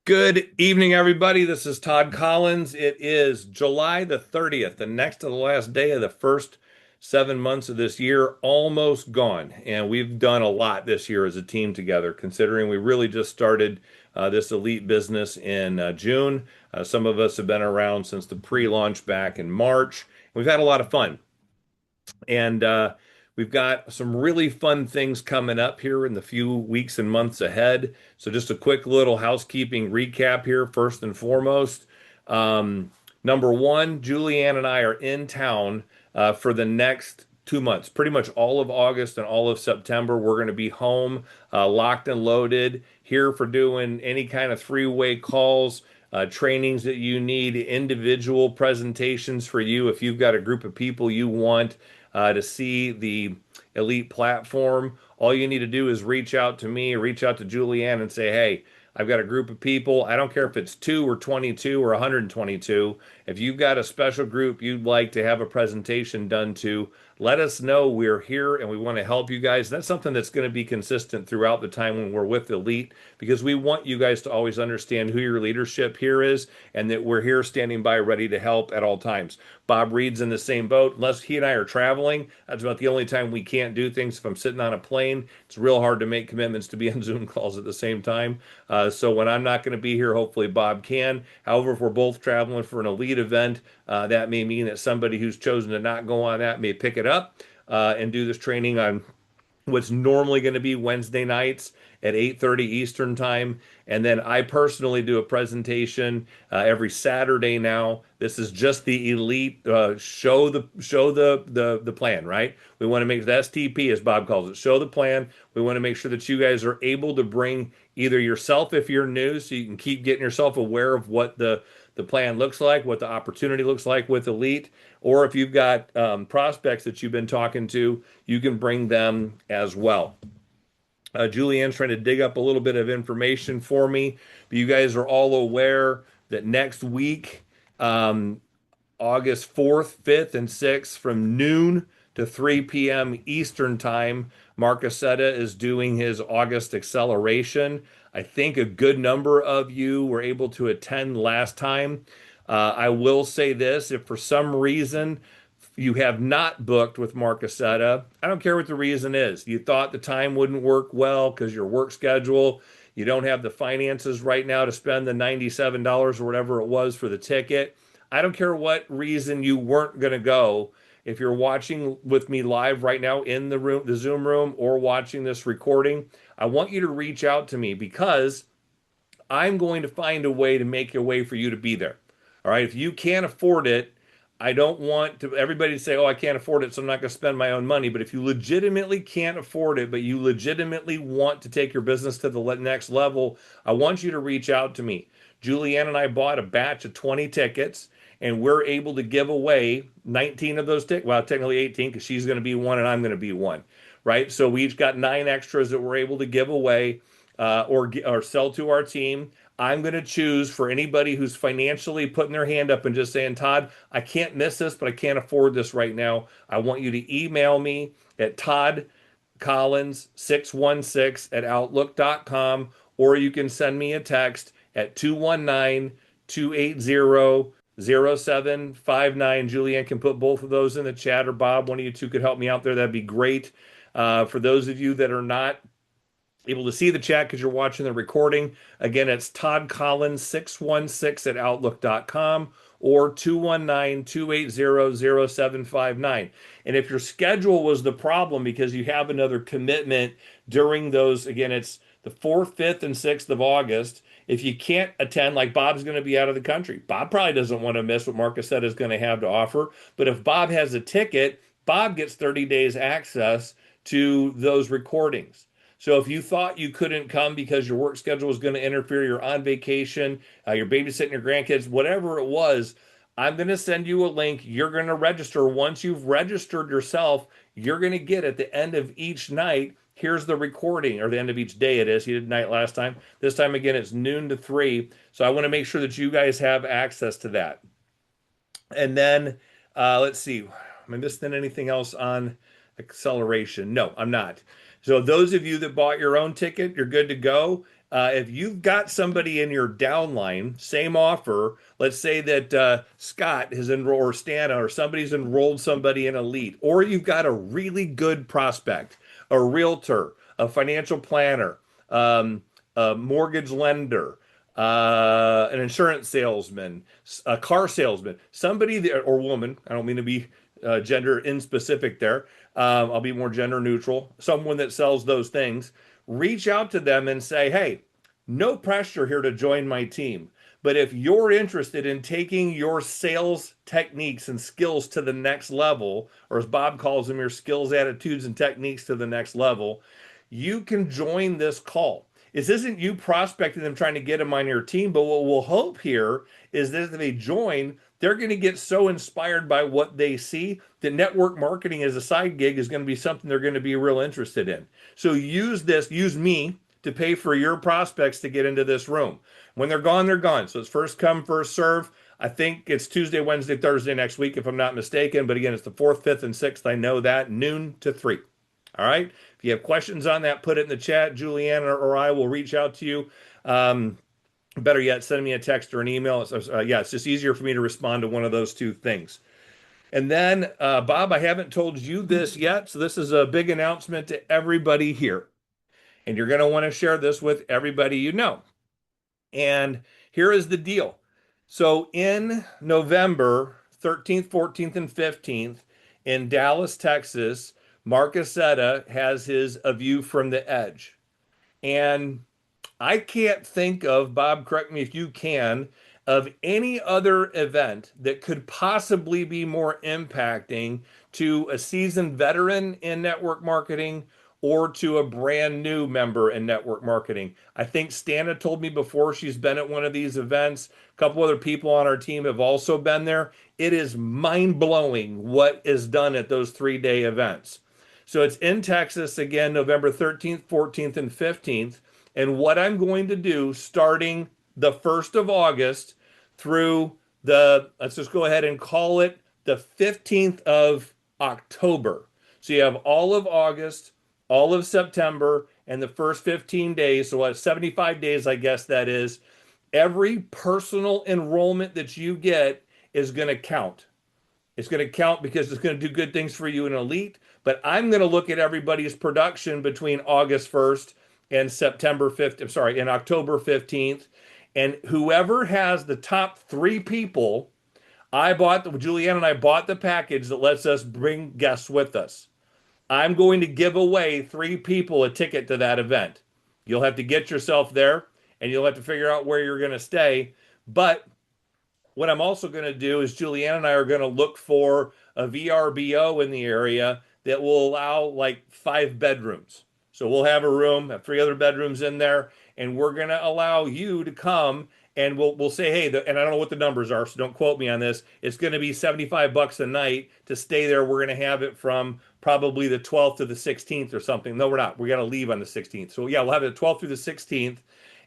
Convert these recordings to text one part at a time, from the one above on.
Good evening, everybody. This is Todd Collins. It is July the 30th, the next to the last day of the first 7 months of this year, almost gone. And we've done a lot this year as a team together, considering we really just started this elite business in June. Some of us have been around since the pre-launch back in March. We've had a lot of fun. And we've got some really fun things coming up here in the few weeks and months ahead. So, just a quick little housekeeping recap here, first and foremost. Um, Number one, Julianne and I are in town for the next 2 months. Pretty much all of August and all of September, we're going to be home, locked and loaded, here for doing any kind of three-way calls. Trainings that you need, individual presentations for you. If you've got a group of people you want to see the ELYT platform, all you need to do is reach out to me, reach out to Julianne and say, hey, I've got a group of people. I don't care if it's 2 or 22 or 122. If you've got a special group you'd like to have a presentation done to, let us know. We're here and we want to help you guys. That's something that's going to be consistent throughout the time when we're with ELYT, because we want you guys to always understand who your leadership here is and that we're here standing by ready to help at all times. Bob Reid's in the same boat. Unless he and I are traveling, that's about the only time we can't do things. If I'm sitting on a plane, it's real hard to make commitments to be on Zoom calls at the same time. So when I'm not going to be here, hopefully Bob can. However, if we're both traveling for an elite event, that may mean that somebody who's chosen to not go on that may pick it up and do this training on what's normally going to be Wednesday nights at 8:30 Eastern time. And then I personally do a presentation every Saturday now. This is just the ELYT show the plan, right? We want to make the STP, as Bob calls it, show the plan. We want to make sure that you guys are able to bring either yourself if you're new, so you can keep getting yourself aware of what the plan looks like, what the opportunity looks like with ELYT, or if you've got prospects that you've been talking to, you can bring them as well. Julianne's trying to dig up a little bit of information for me, but you guys are all aware that next week, August 4th, 5th, and 6th, from noon to 3 p.m. Eastern Time, Mark Aceta is doing his August acceleration. I think a good number of you were able to attend last time. I will say this, if for some reason you have not booked with Mark Aceta, I don't care what the reason is. You thought the time wouldn't work well because your work schedule, you don't have the finances right now to spend the $97 or whatever it was for the ticket. I don't care what reason you weren't going to go. If you're watching with me live right now in the room, the Zoom room, or watching this recording, I want you to reach out to me because I'm going to find a way to make a way for you to be there. All right. If you can't afford it, I don't want to everybody to say, oh, I can't afford it, so I'm not going to spend my own money. But if you legitimately can't afford it, but you legitimately want to take your business to the next level, I want you to reach out to me. Julianne and I bought a batch of 20 tickets, and we're able to give away 19 of those tickets. Well, technically 18 because she's going to be one and I'm going to be one, right? So we each got 9 extras that we're able to give away or sell to our team. I'm going to choose for anybody who's financially putting their hand up and just saying, Todd, I can't miss this, but I can't afford this right now. I want you to email me at toddcollins616@outlook.com, or you can send me a text at 219-280-0759. Julianne can put both of those in the chat, or Bob, one of you two could help me out there. That'd be great. For those of you that are not able to see the chat because you're watching the recording, again, it's Todd Collins 616@outlook.com or 219-280-0759. And if your schedule was the problem because you have another commitment during those, again, it's the 4th, 5th, and 6th of August. If you can't attend, like Bob's going to be out of the country, Bob probably doesn't want to miss what Mark Aceta is going to have to offer. But if Bob has a ticket, Bob gets 30 days access to those recordings. So if you thought you couldn't come because your work schedule was going to interfere, you're on vacation, you're babysitting your grandkids, whatever it was, I'm going to send you a link. You're going to register. Once you've registered yourself, you're going to get at the end of each night, here's the recording, or the end of each day it is. You did night last time. This time, again, it's noon to 3. So I want to make sure that you guys have access to that. And then let's see. Am I missing anything else on acceleration? No, I'm not. So those of you that bought your own ticket, you're good to go. If you've got somebody in your downline, same offer. Let's say that Scott has enrolled, or Stana, or somebody's enrolled somebody in ELYT, or you've got a really good prospect, a realtor, a financial planner, um, a mortgage lender, an insurance salesman, a car salesman, somebody that, or woman. I don't mean to be gender inspecific there. I'll be more gender neutral. Someone that sells those things. Reach out to them and say, hey, no pressure here to join my team. But if you're interested in taking your sales techniques and skills to the next level, or as Bob calls them, your skills, attitudes, and techniques to the next level, you can join this call. This isn't you prospecting them trying to get them on your team, but what we'll hope here is that if they join, they're going to get so inspired by what they see that network marketing as a side gig is going to be something they're going to be real interested in. So use me to pay for your prospects to get into this room. When they're gone, they're gone. So it's first come, first serve. I think it's Tuesday, Wednesday, Thursday next week, if I'm not mistaken. But again, it's the 4th, 5th, and 6th. I know that, noon to 3. All right. If you have questions on that, put it in the chat. Julianne or I will reach out to you. Better yet, send me a text or an email. It's just easier for me to respond to one of those two things. And then, Bob, I haven't told you this yet. So this is a big announcement to everybody here. And you're going to want to share this with everybody you know. And here is the deal. So in November 13th, 14th, and 15th in Dallas, Texas, Mark Aceta has his A View from the Edge. And I can't think of, Bob, correct me if you can, of any other event that could possibly be more impacting to a seasoned veteran in network marketing or to a brand new member in network marketing. I think Stana told me before she's been at one of these events. A couple other people on our team have also been there. It is mind-blowing what is done at those 3-day events. So it's in Texas again, November 13th, 14th, and 15th. And what I'm going to do starting the 1st of August through let's just go ahead and call it the 15th of October. So you have all of August, all of September, and the first 15 days. So what, 75 days, I guess that is. Every personal enrollment that you get is going to count. It's going to count because it's going to do good things for you in ELYT. But I'm going to look at everybody's production between August 1st and September 5th. I'm sorry, and October 15th. And whoever has the top 3 people, Julianne and I bought the package that lets us bring guests with us. I'm going to give away 3 people a ticket to that event. You'll have to get yourself there and you'll have to figure out where you're going to stay. But what I'm also going to do is Julianne and I are going to look for a VRBO in the area that will allow like 5 bedrooms. So we'll have a room, have 3 other bedrooms in there, and we're going to allow you to come and we'll say, hey, and I don't know what the numbers are, so don't quote me on this. It's going to be $75 a night to stay there. We're going to have it from probably the 12th to the 16th or something. No, we're not. We're going to leave on the 16th. So yeah, we'll have it 12th through the 16th.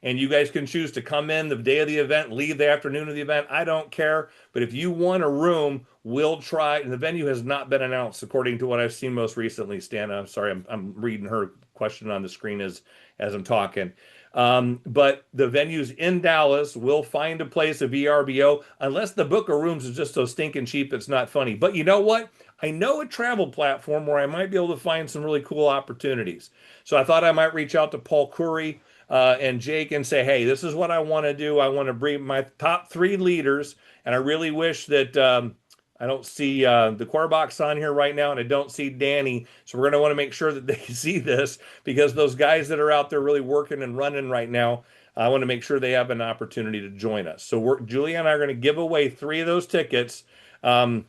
And you guys can choose to come in the day of the event, leave the afternoon of the event. I don't care. But if you want a room, we'll try. And the venue has not been announced, according to what I've seen most recently. Stan, I'm sorry, I'm reading her question on the screen as I'm talking. But the venue's in Dallas. We'll find a place, a VRBO, unless the book of rooms is just so stinking cheap it's not funny. But you know what? I know a travel platform where I might be able to find some really cool opportunities. So I thought I might reach out to Paul Curry and Jake and say, hey, this is what I want to do. I want to bring my top 3 leaders. And I really wish that I don't see the core box on here right now, and I don't see Danny. So we're going to want to make sure that they see this because those guys that are out there really working and running right now, I want to make sure they have an opportunity to join us. So Julie and I are going to give away 3 of those tickets to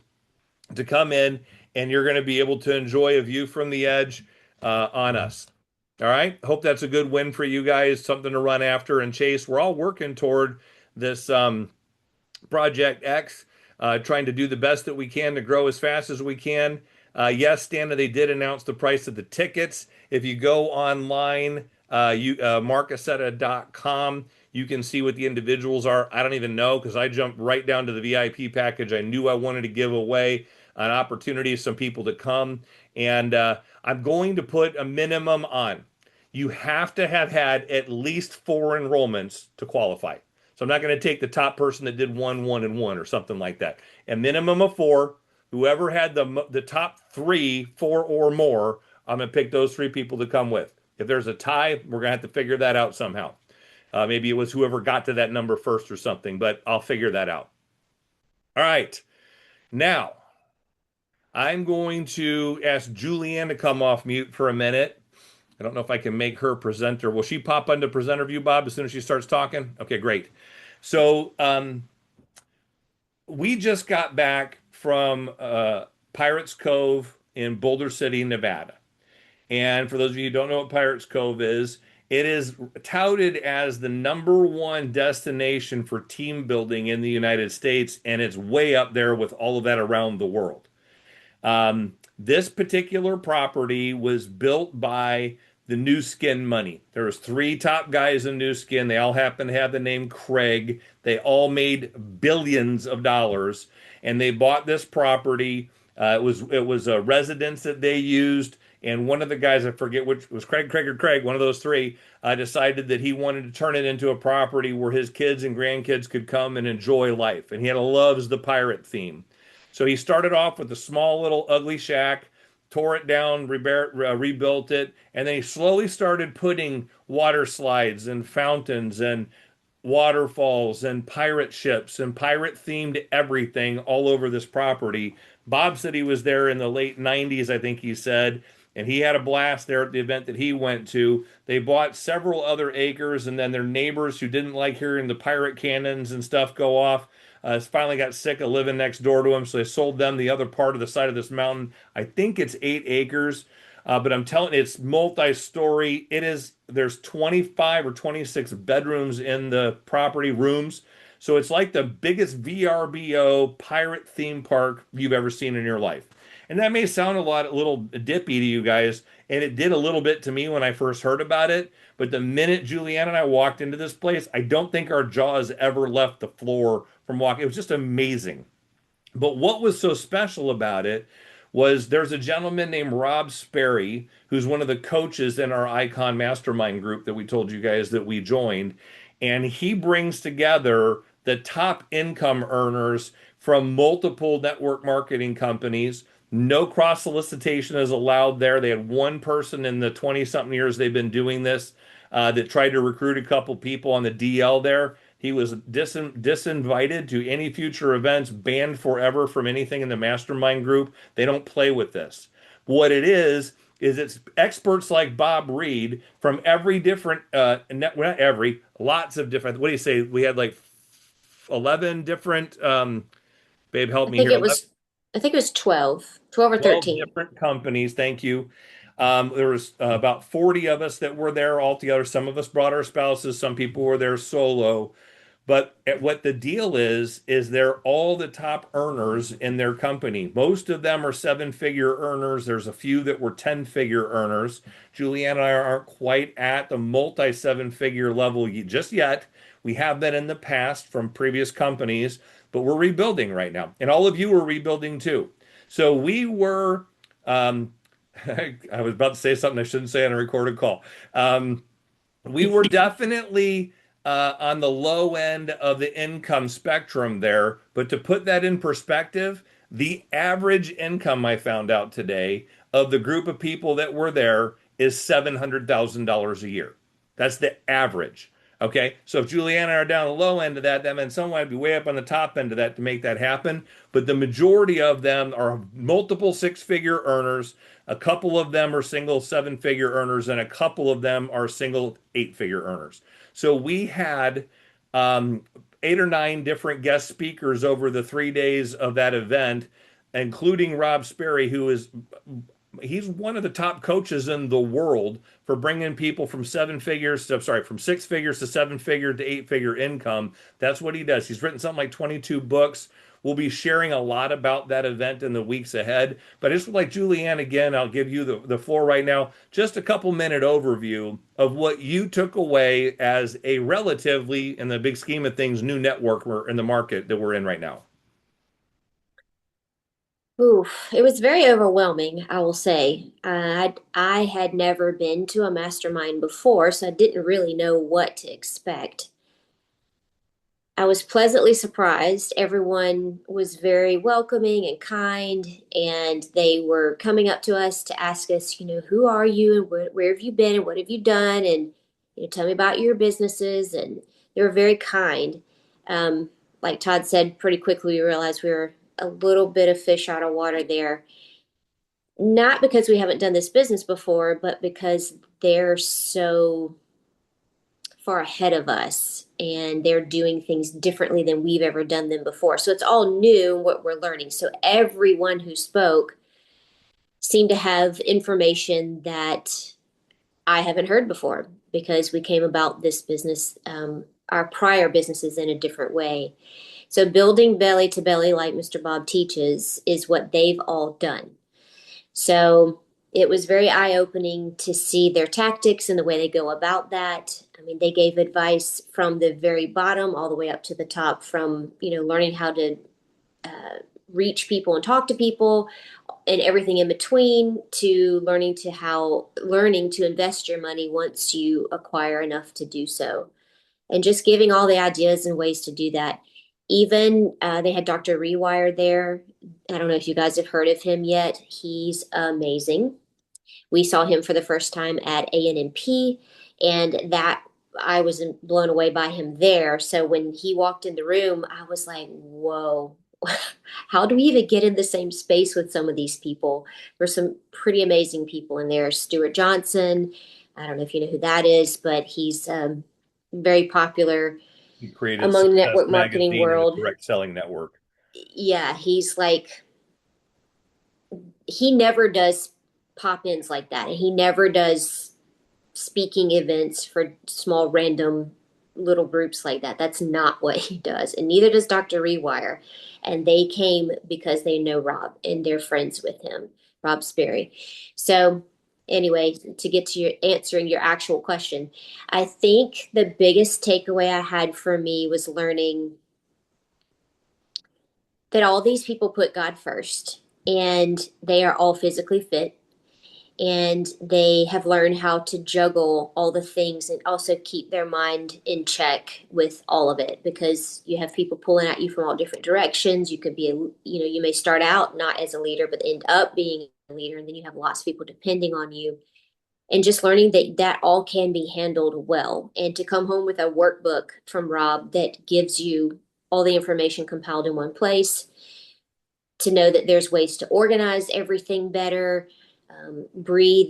come in, and you're going to be able to enjoy a view from the edge on us. All right. Hope that's a good win for you guys, something to run after and chase. We're all working toward this Project X, trying to do the best that we can to grow as fast as we can. Yes, Stana, they did announce the price of the tickets. If you go online, markaceta.com, you can see what the individuals are. I don't even know because I jumped right down to the VIP package. I knew I wanted to give away an opportunity for some people to come. And I'm going to put a minimum on. you have to have had at least four enrollments to qualify. So I'm not going to take the top person that did one, one, and one or something like that. A minimum of four. Whoever had the top three, four or more, I'm going to pick those three people to come with. If there's a tie, we're going to have to figure that out somehow. Maybe it was whoever got to that number first or something, but I'll figure that out. All right. Now, I'm going to ask Julianne to come off mute for a minute. I don't know if I can make her presenter. Will she pop onto presenter view, Bob, as soon as she starts talking? Okay, great. So we just got back from Pirates Cove in Boulder City, Nevada. And for those of you who don't know what Pirates Cove is, it is touted as the number one destination for team building in the United States, and it's way up there with all of that around the world. This particular property was built by the New Skin money. There was three top guys in New Skin. They all happen to have the name Craig. They all made billions of dollars, and they bought this property. It was a residence that they used, and one of the guys, I forget which was Craig or Craig, one of those three, decided that he wanted to turn it into a property where his kids and grandkids could come and enjoy life, and he loves the pirate theme. So he started off with a small little ugly shack, tore it down, rebuilt it, and then he slowly started putting water slides and fountains and waterfalls and pirate ships and pirate themed everything all over this property. Bob said he was there in the late 90s, I think he said, and he had a blast there at the event that he went to. They bought several other acres, and then their neighbors who didn't like hearing the pirate cannons and stuff go off finally got sick of living next door to him, so they sold them the other part of the side of this mountain. I think it's 8 acres, but I'm telling you, it's multi-story. There's 25 or 26 bedrooms in the property rooms. So it's like the biggest VRBO pirate theme park you've ever seen in your life. And that may sound a little dippy to you guys, and it did a little bit to me when I first heard about it. But the minute Julianne and I walked into this place, I don't think our jaws ever left the floor from walking. It was just amazing. But what was so special about it was there's a gentleman named Rob Sperry, who's one of the coaches in our Icon Mastermind group that we told you guys that we joined. And he brings together the top income earners from multiple network marketing companies. No cross solicitation is allowed there. They had one person in the 20 something years they've been doing this that tried to recruit a couple people on the DL there. He was disinvited to any future events, banned forever from anything in the mastermind group. They don't play with this. What it is it's experts like Bob Reid from every different, not every, lots of different, what do you say? We had like 11 different, babe, help I me think here. it was I think it was 12 or 12 13. different companies. Thank you. There was about 40 of us that were there altogether. Some of us brought our spouses. Some people were there solo. But what the deal is they're all the top earners in their company. Most of them are seven-figure earners. There's a few that were 10-figure earners. Julianne and I aren't quite at the multi-seven-figure level just yet. We have been in the past from previous companies, but we're rebuilding right now. And all of you are rebuilding too. So we were, I was about to say something I shouldn't say on a recorded call. We were definitely on the low end of the income spectrum there. But to put that in perspective, the average income I found out today of the group of people that were there is $700,000 a year. That's the average. Okay, so if Julianne and I are down the low end of that, that means someone would be way up on the top end of that to make that happen. But the majority of them are multiple six-figure earners. A couple of them are single seven-figure earners, and a couple of them are single eight-figure earners. So we had um, 8 or 9 different guest speakers over the 3 days of that event, including Rob Sperry, who is he's one of the top coaches in the world for bringing people from from 6 figures to 7 figure to 8 figure income. That's what he does. He's written something like 22 books. We'll be sharing a lot about that event in the weeks ahead. But just like Julianne, again, I'll give you the floor right now. Just a couple minute overview of what you took away as a relatively, in the big scheme of things, new network we're in the market that we're in right now. Oof, it was very overwhelming, I will say. I had never been to a mastermind before, so I didn't really know what to expect. I was pleasantly surprised. Everyone was very welcoming and kind, and they were coming up to us to ask us, who are you and where have you been and what have you done? And, tell me about your businesses. And they were very kind. Um, like Todd said, pretty quickly we realized we were a little bit of fish out of water there. Not because we haven't done this business before, but because they're so far ahead of us and they're doing things differently than we've ever done them before. So it's all new what we're learning. So everyone who spoke seemed to have information that I haven't heard before because we came about this business, our prior businesses in a different way. So building belly to belly, like Mr. Bob teaches, is what they've all done. So it was very eye opening to see their tactics and the way they go about that. I mean, they gave advice from the very bottom all the way up to the top, from, learning how to reach people and talk to people and everything in between to learning to invest your money once you acquire enough to do so. And just giving all the ideas and ways to do that. Even they had Dr. Rewire there. I don't know if you guys have heard of him yet. He's amazing. We saw him for the first time at ANMP, and that I was blown away by him there. So when he walked in the room, I was like, whoa, how do we even get in the same space with some of these people? There's some pretty amazing people in there. Stuart Johnson, I don't know if you know who that is, but he's very popular He created among the Success network marketing Magazine and the world. Direct Selling Network. Yeah, he never does pop ins like that. And he never does speaking events for small random little groups like that. That's not what he does. And neither does Dr. Rewire. And they came because they know Rob and they're friends with him, Rob Sperry. So anyway, to get to your answering your actual question, I think the biggest takeaway I had for me was learning that all these people put God first and they are all physically fit and they have learned how to juggle all the things and also keep their mind in check with all of it because you have people pulling at you from all different directions. You could be you may start out not as a leader but end up being a leader, and then you have lots of people depending on you, and just learning that that all can be handled well, and to come home with a workbook from Rob that gives you all the information compiled in one place, to know that there's ways to organize everything better. Bree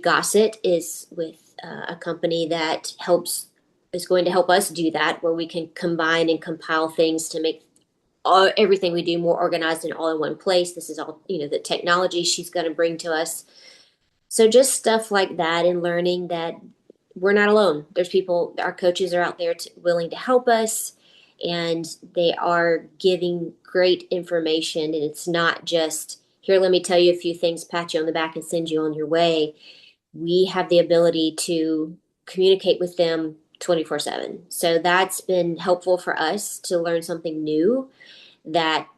Gossett is with a company that is going to help us do that, where we can combine and compile things to make everything we do more organized and all in one place. This is all, the technology she's going to bring to us. So just stuff like that, and learning that we're not alone. There's people, our coaches are out there willing to help us, and they are giving great information. And it's not just, here, let me tell you a few things, pat you on the back, and send you on your way. We have the ability to communicate with them 24/7. So that's been helpful for us to learn something new, that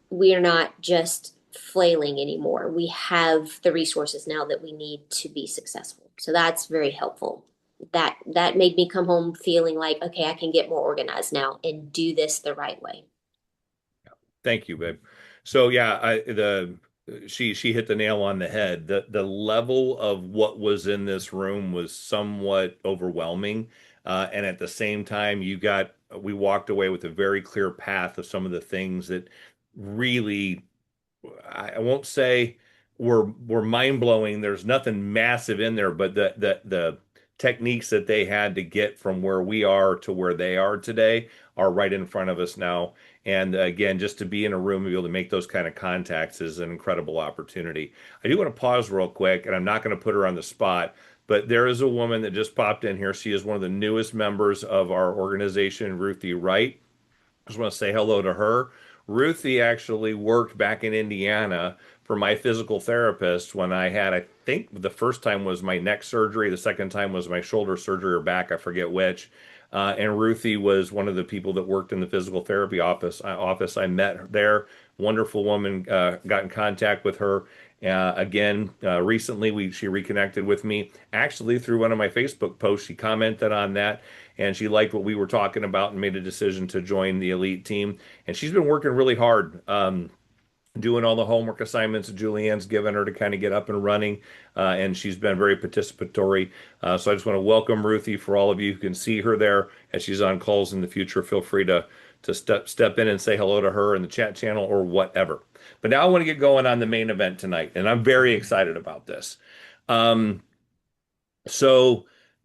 we are not just flailing anymore. We have the resources now that we need to be successful. So that's very helpful. That made me come home feeling like, okay, I can get more organized now and do this the right way. Thank you, babe. So yeah, she hit the nail on the head. The level of what was in this room was somewhat overwhelming. And at the same time, we walked away with a very clear path of some of the things that really, I won't say were mind blowing. There's nothing massive in there, but the techniques that they had to get from where we are to where they are today are right in front of us now. And again, just to be in a room and be able to make those kind of contacts is an incredible opportunity. I do want to pause real quick, and I'm not going to put her on the spot, but there is a woman that just popped in here. She is one of the newest members of our organization, Ruthie Wright. I just want to say hello to her. Ruthie actually worked back in Indiana for my physical therapist when I think the first time was my neck surgery, the second time was my shoulder surgery or back, I forget which. And Ruthie was one of the people that worked in the physical therapy office. I met her there Wonderful woman. Got in contact with her again recently. She reconnected with me actually through one of my Facebook posts. She commented on that and she liked what we were talking about and made a decision to join the ELYT team. And she's been working really hard. Doing all the homework assignments that Julianne's given her to kind of get up and running, and she's been very participatory. So I just want to welcome Ruthie. For all of you who can see her there as she's on calls in the future, feel free to step in and say hello to her in the chat channel or whatever. But now I want to get going on the main event tonight, and I'm very excited about this. Um,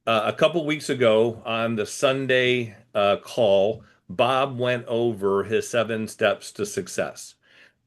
a couple weeks ago on the Sunday call, Bob went over his 7 steps to success.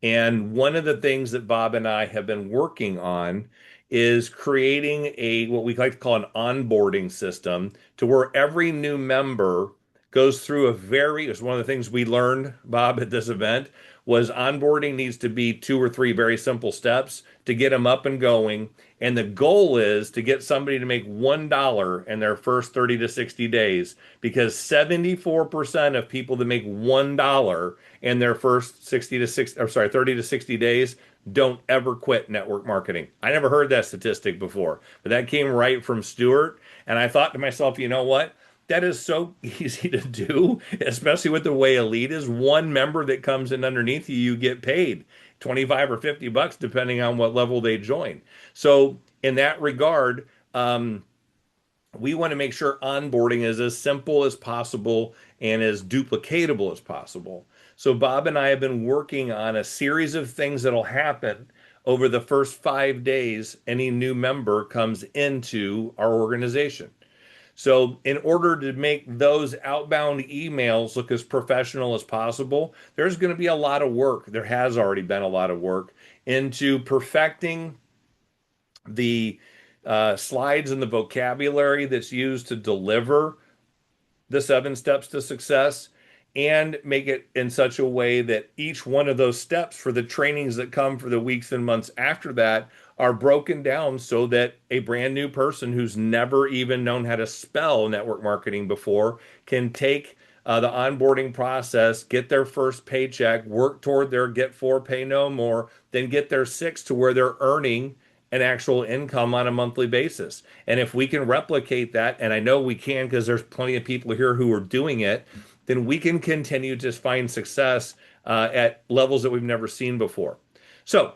And one of the things that Bob and I have been working on is creating a what we like to call an onboarding system to where every new member goes through it's one of the things we learned, Bob, at this event was onboarding needs to be 2 or 3 very simple steps to get them up and going. And the goal is to get somebody to make $1 in their first 30 to 60 days because 74% of people that make $1 in their first 30 to 60 days don't ever quit network marketing. I never heard that statistic before, but that came right from Stuart. And I thought to myself, you know what? That is so easy to do, especially with the way ELYT is. One member that comes in underneath you, you get paid 25 or $50, depending on what level they join. So in that regard, we want to make sure onboarding is as simple as possible and as duplicatable as possible. So Bob and I have been working on a series of things that'll happen over the first 5 days any new member comes into our organization. So, in order to make those outbound emails look as professional as possible, there's going to be a lot of work. There has already been a lot of work into perfecting the slides and the vocabulary that's used to deliver the 7 steps to success and make it in such a way that each one of those steps for the trainings that come for the weeks and months after that are broken down so that a brand new person who's never even known how to spell network marketing before can take the onboarding process, get their first paycheck, work toward their get 4, pay no more, then get their 6 to where they're earning an actual income on a monthly basis. And if we can replicate that, and I know we can because there's plenty of people here who are doing it, then we can continue to find success at levels that we've never seen before. So,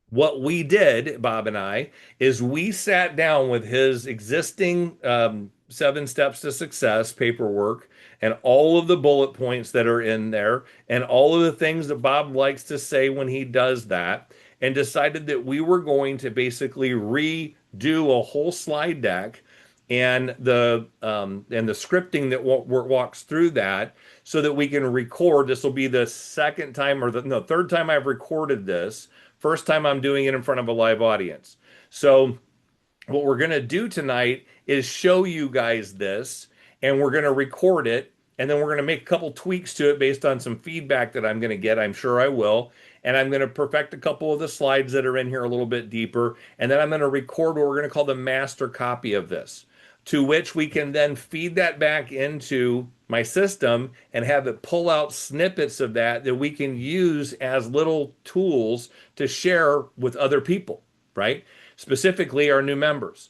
what we did, Bob and I, is we sat down with his existing 7 steps to success paperwork and all of the bullet points that are in there and all of the things that Bob likes to say when he does that, and decided that we were going to basically redo a whole slide deck and the scripting that walks through that so that we can record. This will be the second time or the third time I've recorded this. First time I'm doing it in front of a live audience. So what we're going to do tonight is show you guys this, and we're going to record it, and then we're going to make a couple tweaks to it based on some feedback that I'm going to get. I'm sure I will. And I'm going to perfect a couple of the slides that are in here a little bit deeper. And then I'm going to record what we're going to call the master copy of this, to which we can then feed that back into my system and have it pull out snippets of that we can use as little tools to share with other people, right? Specifically our new members.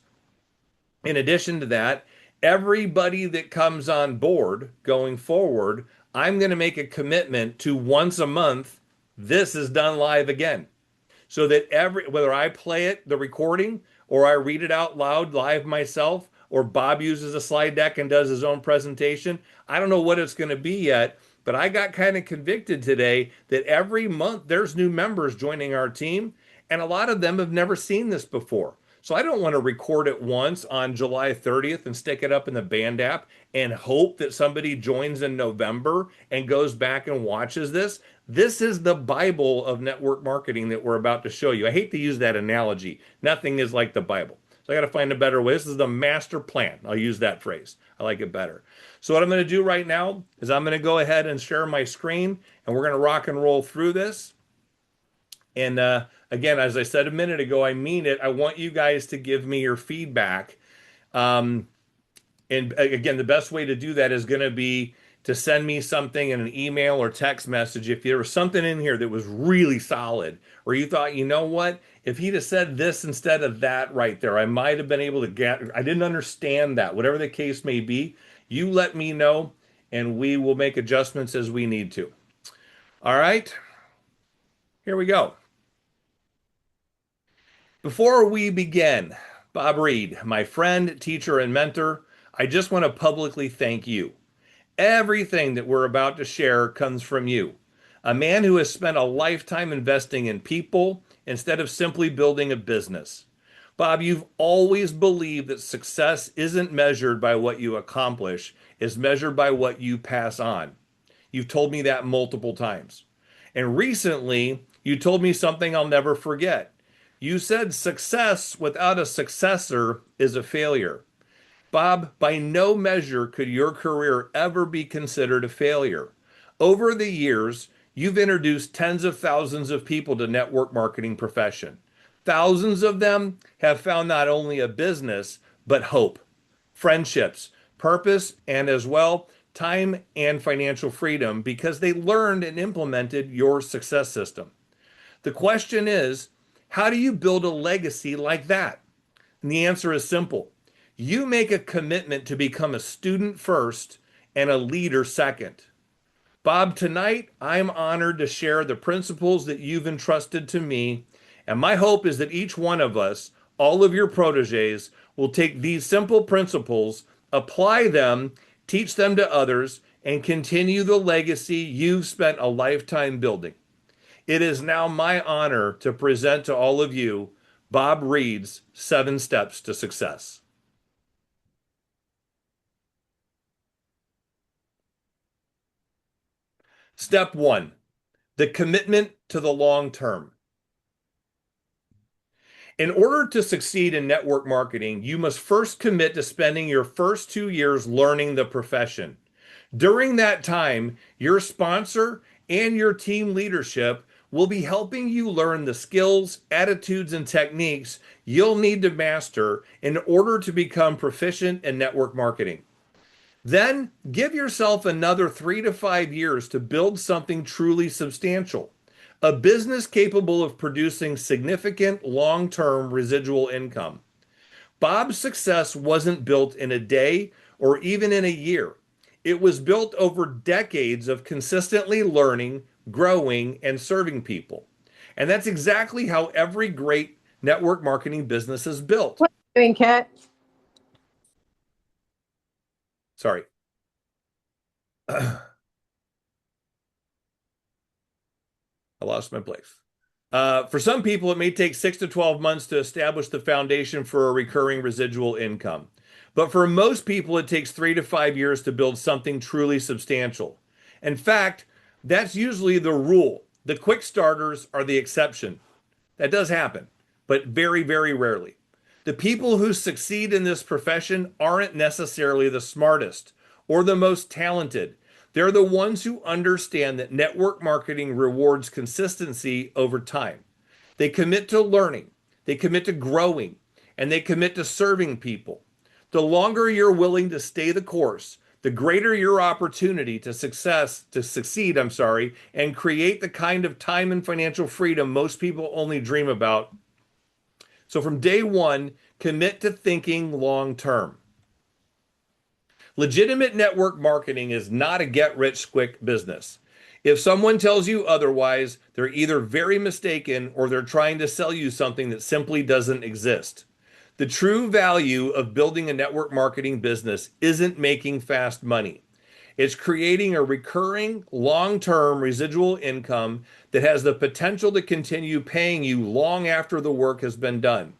In addition to that, everybody that comes on board going forward, I'm going to make a commitment to once a month, this is done live again. So that whether I play it, the recording, or I read it out loud live myself, or Bob uses a slide deck and does his own presentation, I don't know what it's going to be yet, but I got kind of convicted today that every month there's new members joining our team, and a lot of them have never seen this before. So I don't want to record it once on July 30th and stick it up in the band app and hope that somebody joins in November and goes back and watches this. This is the Bible of network marketing that we're about to show you. I hate to use that analogy. Nothing is like the Bible. So I got to find a better way. This is the master plan. I'll use that phrase. I like it better. So what I'm going to do right now is I'm going to go ahead and share my screen, and we're going to rock and roll through this. And again, as I said a minute ago, I mean it. I want you guys to give me your feedback. And again, the best way to do that is going to be to send me something in an email or text message if there was something in here that was really solid, or you thought, you know what, if he'd have said this instead of that right there, I might have been able to get, I didn't understand that, whatever the case may be, you let me know and we will make adjustments as we need to. All right, here we go. Before we begin, Bob Reid, my friend, teacher, and mentor, I just want to publicly thank you. Everything that we're about to share comes from you, a man who has spent a lifetime investing in people instead of simply building a business. Bob, you've always believed that success isn't measured by what you accomplish, it's measured by what you pass on. You've told me that multiple times. And recently, you told me something I'll never forget. You said success without a successor is a failure. Bob, by no measure could your career ever be considered a failure. Over the years, you've introduced tens of thousands of people to network marketing profession. Thousands of them have found not only a business, but hope, friendships, purpose, and as well, time and financial freedom because they learned and implemented your success system. The question is, how do you build a legacy like that? And the answer is simple. You make a commitment to become a student first and a leader second. Bob, tonight I'm honored to share the principles that you've entrusted to me, and my hope is that each one of us, all of your proteges, will take these simple principles, apply them, teach them to others, and continue the legacy you've spent a lifetime building. It is now my honor to present to all of you Bob Reid's 7 Steps to Success. Step 1, the commitment to the long term. In order to succeed in network marketing, you must first commit to spending your first 2 years learning the profession. During that time, your sponsor and your team leadership will be helping you learn the skills, attitudes, and techniques you'll need to master in order to become proficient in network marketing. Then give yourself another 3 to 5 years to build something truly substantial, a business capable of producing significant long term residual income. Bob's success wasn't built in a day or even in a year. It was built over decades of consistently learning, growing, and serving people. And that's exactly how every great network marketing business is built. What are you doing, Kat? Sorry. I lost my place. For some people, it may take 6 to 12 months to establish the foundation for a recurring residual income. But for most people, it takes 3 to 5 years to build something truly substantial. In fact, that's usually the rule. The quick starters are the exception. That does happen, but very, very rarely. The people who succeed in this profession aren't necessarily the smartest or the most talented. They're the ones who understand that network marketing rewards consistency over time. They commit to learning, they commit to growing, and they commit to serving people. The longer you're willing to stay the course, the greater your opportunity to succeed, and create the kind of time and financial freedom most people only dream about. So from day one, commit to thinking long term. Legitimate network marketing is not a get rich quick business. If someone tells you otherwise, they're either very mistaken or they're trying to sell you something that simply doesn't exist. The true value of building a network marketing business isn't making fast money. It's creating a recurring, long term residual income that has the potential to continue paying you long after the work has been done.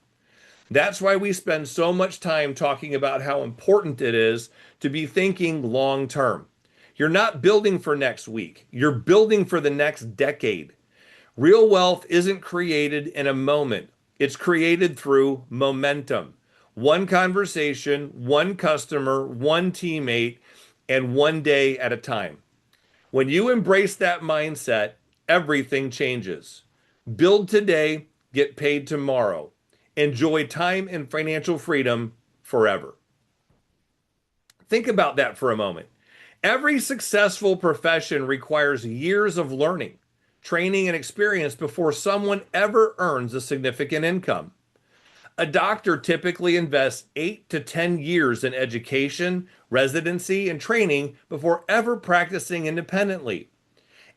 That's why we spend so much time talking about how important it is to be thinking long term. You're not building for next week, you're building for the next decade. Real wealth isn't created in a moment, it's created through momentum. One conversation, one customer, one teammate, and one day at a time. When you embrace that mindset, everything changes. Build today, get paid tomorrow. Enjoy time and financial freedom forever. Think about that for a moment. Every successful profession requires years of learning, training, and experience before someone ever earns a significant income. A doctor typically invests 8 to 10 years in education, residency, and training before ever practicing independently.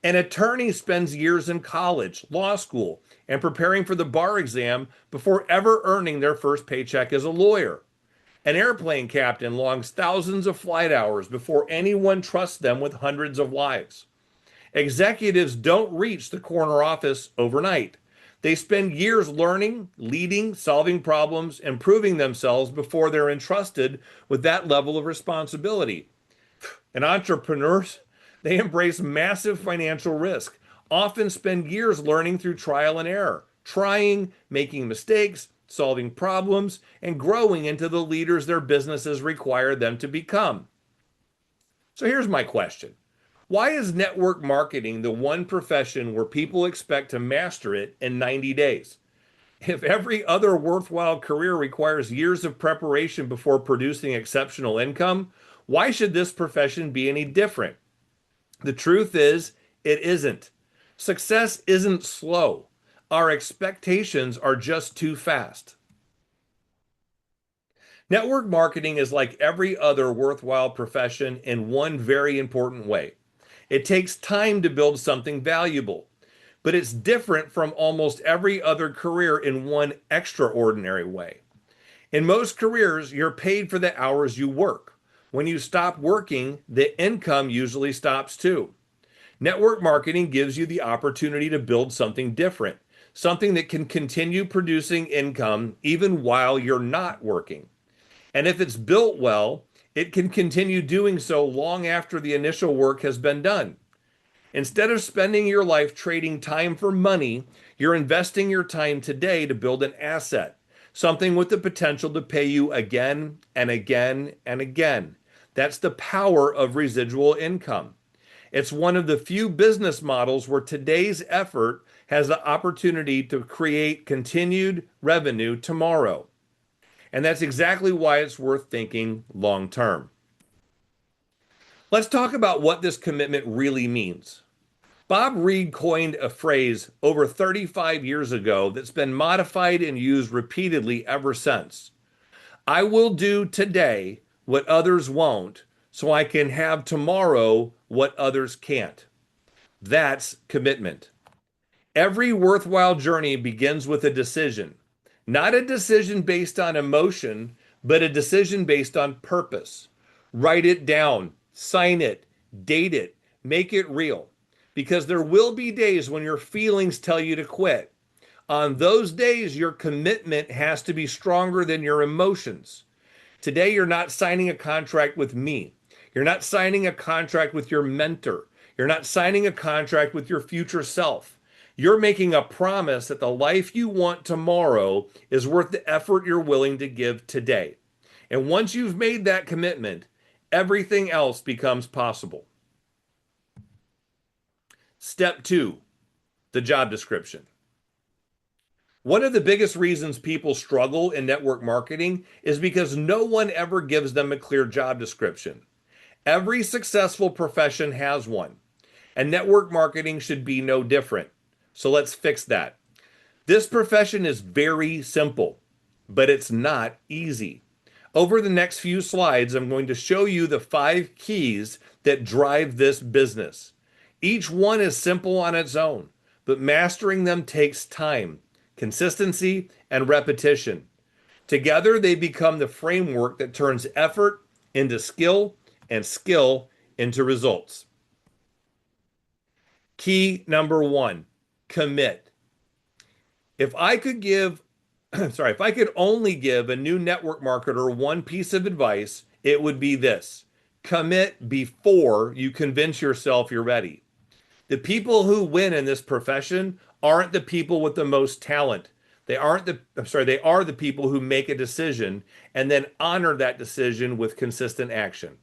An attorney spends years in college, law school, and preparing for the bar exam before ever earning their first paycheck as a lawyer. An airplane captain logs thousands of flight hours before anyone trusts them with hundreds of lives. Executives don't reach the corner office overnight. They spend years learning, leading, solving problems, and proving themselves before they're entrusted with that level of responsibility. And entrepreneurs, they embrace massive financial risk, often spend years learning through trial and error, trying, making mistakes, solving problems, and growing into the leaders their businesses require them to become. So here's my question. Why is network marketing the one profession where people expect to master it in 90 days? If every other worthwhile career requires years of preparation before producing exceptional income, why should this profession be any different? The truth is, it isn't. Success isn't slow. Our expectations are just too fast. Network marketing is like every other worthwhile profession in one very important way. It takes time to build something valuable, but it's different from almost every other career in one extraordinary way. In most careers, you're paid for the hours you work. When you stop working, the income usually stops too. Network marketing gives you the opportunity to build something different, something that can continue producing income even while you're not working. And if it's built well, it can continue doing so long after the initial work has been done. Instead of spending your life trading time for money, you're investing your time today to build an asset, something with the potential to pay you again and again and again. That's the power of residual income. It's one of the few business models where today's effort has the opportunity to create continued revenue tomorrow. And that's exactly why it's worth thinking long term. Let's talk about what this commitment really means. Bob Reid coined a phrase over 35 years ago that's been modified and used repeatedly ever since. I will do today what others won't, so I can have tomorrow what others can't. That's commitment. Every worthwhile journey begins with a decision, not a decision based on emotion, but a decision based on purpose. Write it down, sign it, date it, make it real. Because there will be days when your feelings tell you to quit. On those days, your commitment has to be stronger than your emotions. Today, you're not signing a contract with me. You're not signing a contract with your mentor. You're not signing a contract with your future self. You're making a promise that the life you want tomorrow is worth the effort you're willing to give today. And once you've made that commitment, everything else becomes possible. Step two, the job description. One of the biggest reasons people struggle in network marketing is because no one ever gives them a clear job description. Every successful profession has one, and network marketing should be no different. So let's fix that. This profession is very simple, but it's not easy. Over the next few slides, I'm going to show you the 5 keys that drive this business. Each one is simple on its own, but mastering them takes time, consistency, and repetition. Together, they become the framework that turns effort into skill and skill into results. Key number 1, commit. If I could give, if I could only give a new network marketer one piece of advice, it would be this: commit before you convince yourself you're ready. The people who win in this profession aren't the people with the most talent. They are the people who make a decision and then honor that decision with consistent action.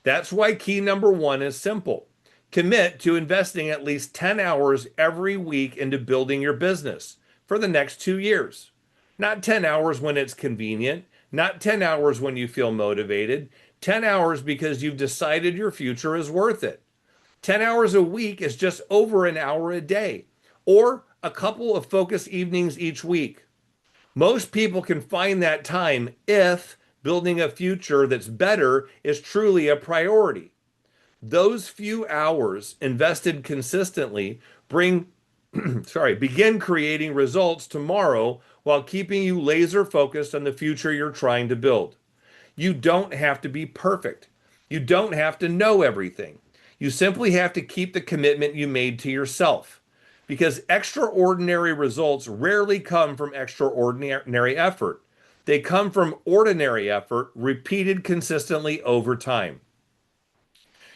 That's why key number 1 is simple. Commit to investing at least 10 hours every week into building your business for the next 2 years. Not 10 hours when it's convenient, Not 10 hours when you feel motivated, 10 hours because you've decided your future is worth it. 10 hours a week is just over an hour a day, or a couple of focus evenings each week. Most people can find that time if building a future that's better is truly a priority. Those few hours invested consistently bring begin creating results tomorrow while keeping you laser focused on the future you're trying to build. You don't have to be perfect. You don't have to know everything. You simply have to keep the commitment you made to yourself. Because extraordinary results rarely come from extraordinary effort. They come from ordinary effort repeated consistently over time.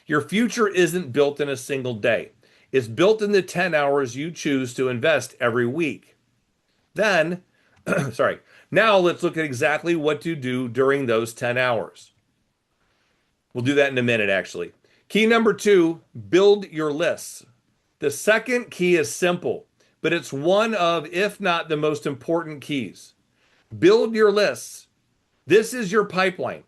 Your future isn't built in a single day. It's built in the 10 hours you choose to invest every week. Then, sorry, now let's look at exactly what to do during those 10 hours. We'll do that in a minute, actually. Key number 2, build your lists. The second key is simple, but it's one of, if not the most important keys. Build your lists. This is your pipeline.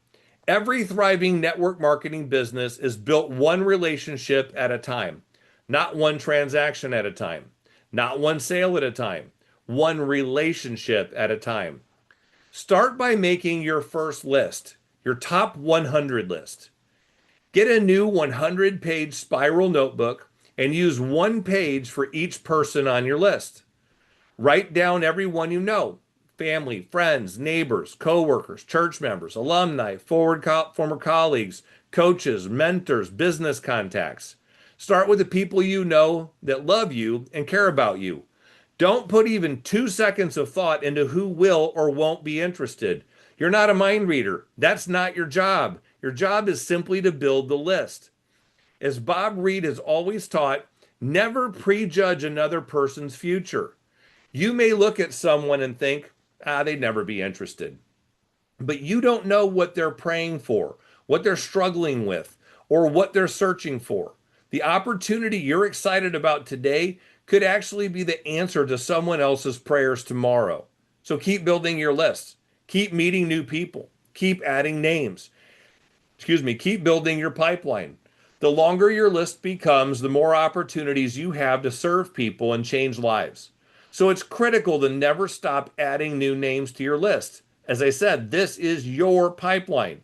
Every thriving network marketing business is built one relationship at a time, not one transaction at a time, not one sale at a time, one relationship at a time. Start by making your first list, your top 100 list. Get a new 100-page spiral notebook and use one page for each person on your list. Write down everyone you know: family, friends, neighbors, coworkers, church members, alumni, former colleagues, coaches, mentors, business contacts. Start with the people you know that love you and care about you. Don't put even 2 seconds of thought into who will or won't be interested. You're not a mind reader. That's not your job. Your job is simply to build the list. As Bob Reid has always taught, never prejudge another person's future. You may look at someone and think, they'd never be interested. But you don't know what they're praying for, what they're struggling with, or what they're searching for. The opportunity you're excited about today could actually be the answer to someone else's prayers tomorrow. So keep building your lists. Keep meeting new people. Keep adding names. Keep building your pipeline. The longer your list becomes, the more opportunities you have to serve people and change lives. So it's critical to never stop adding new names to your list. As I said, this is your pipeline.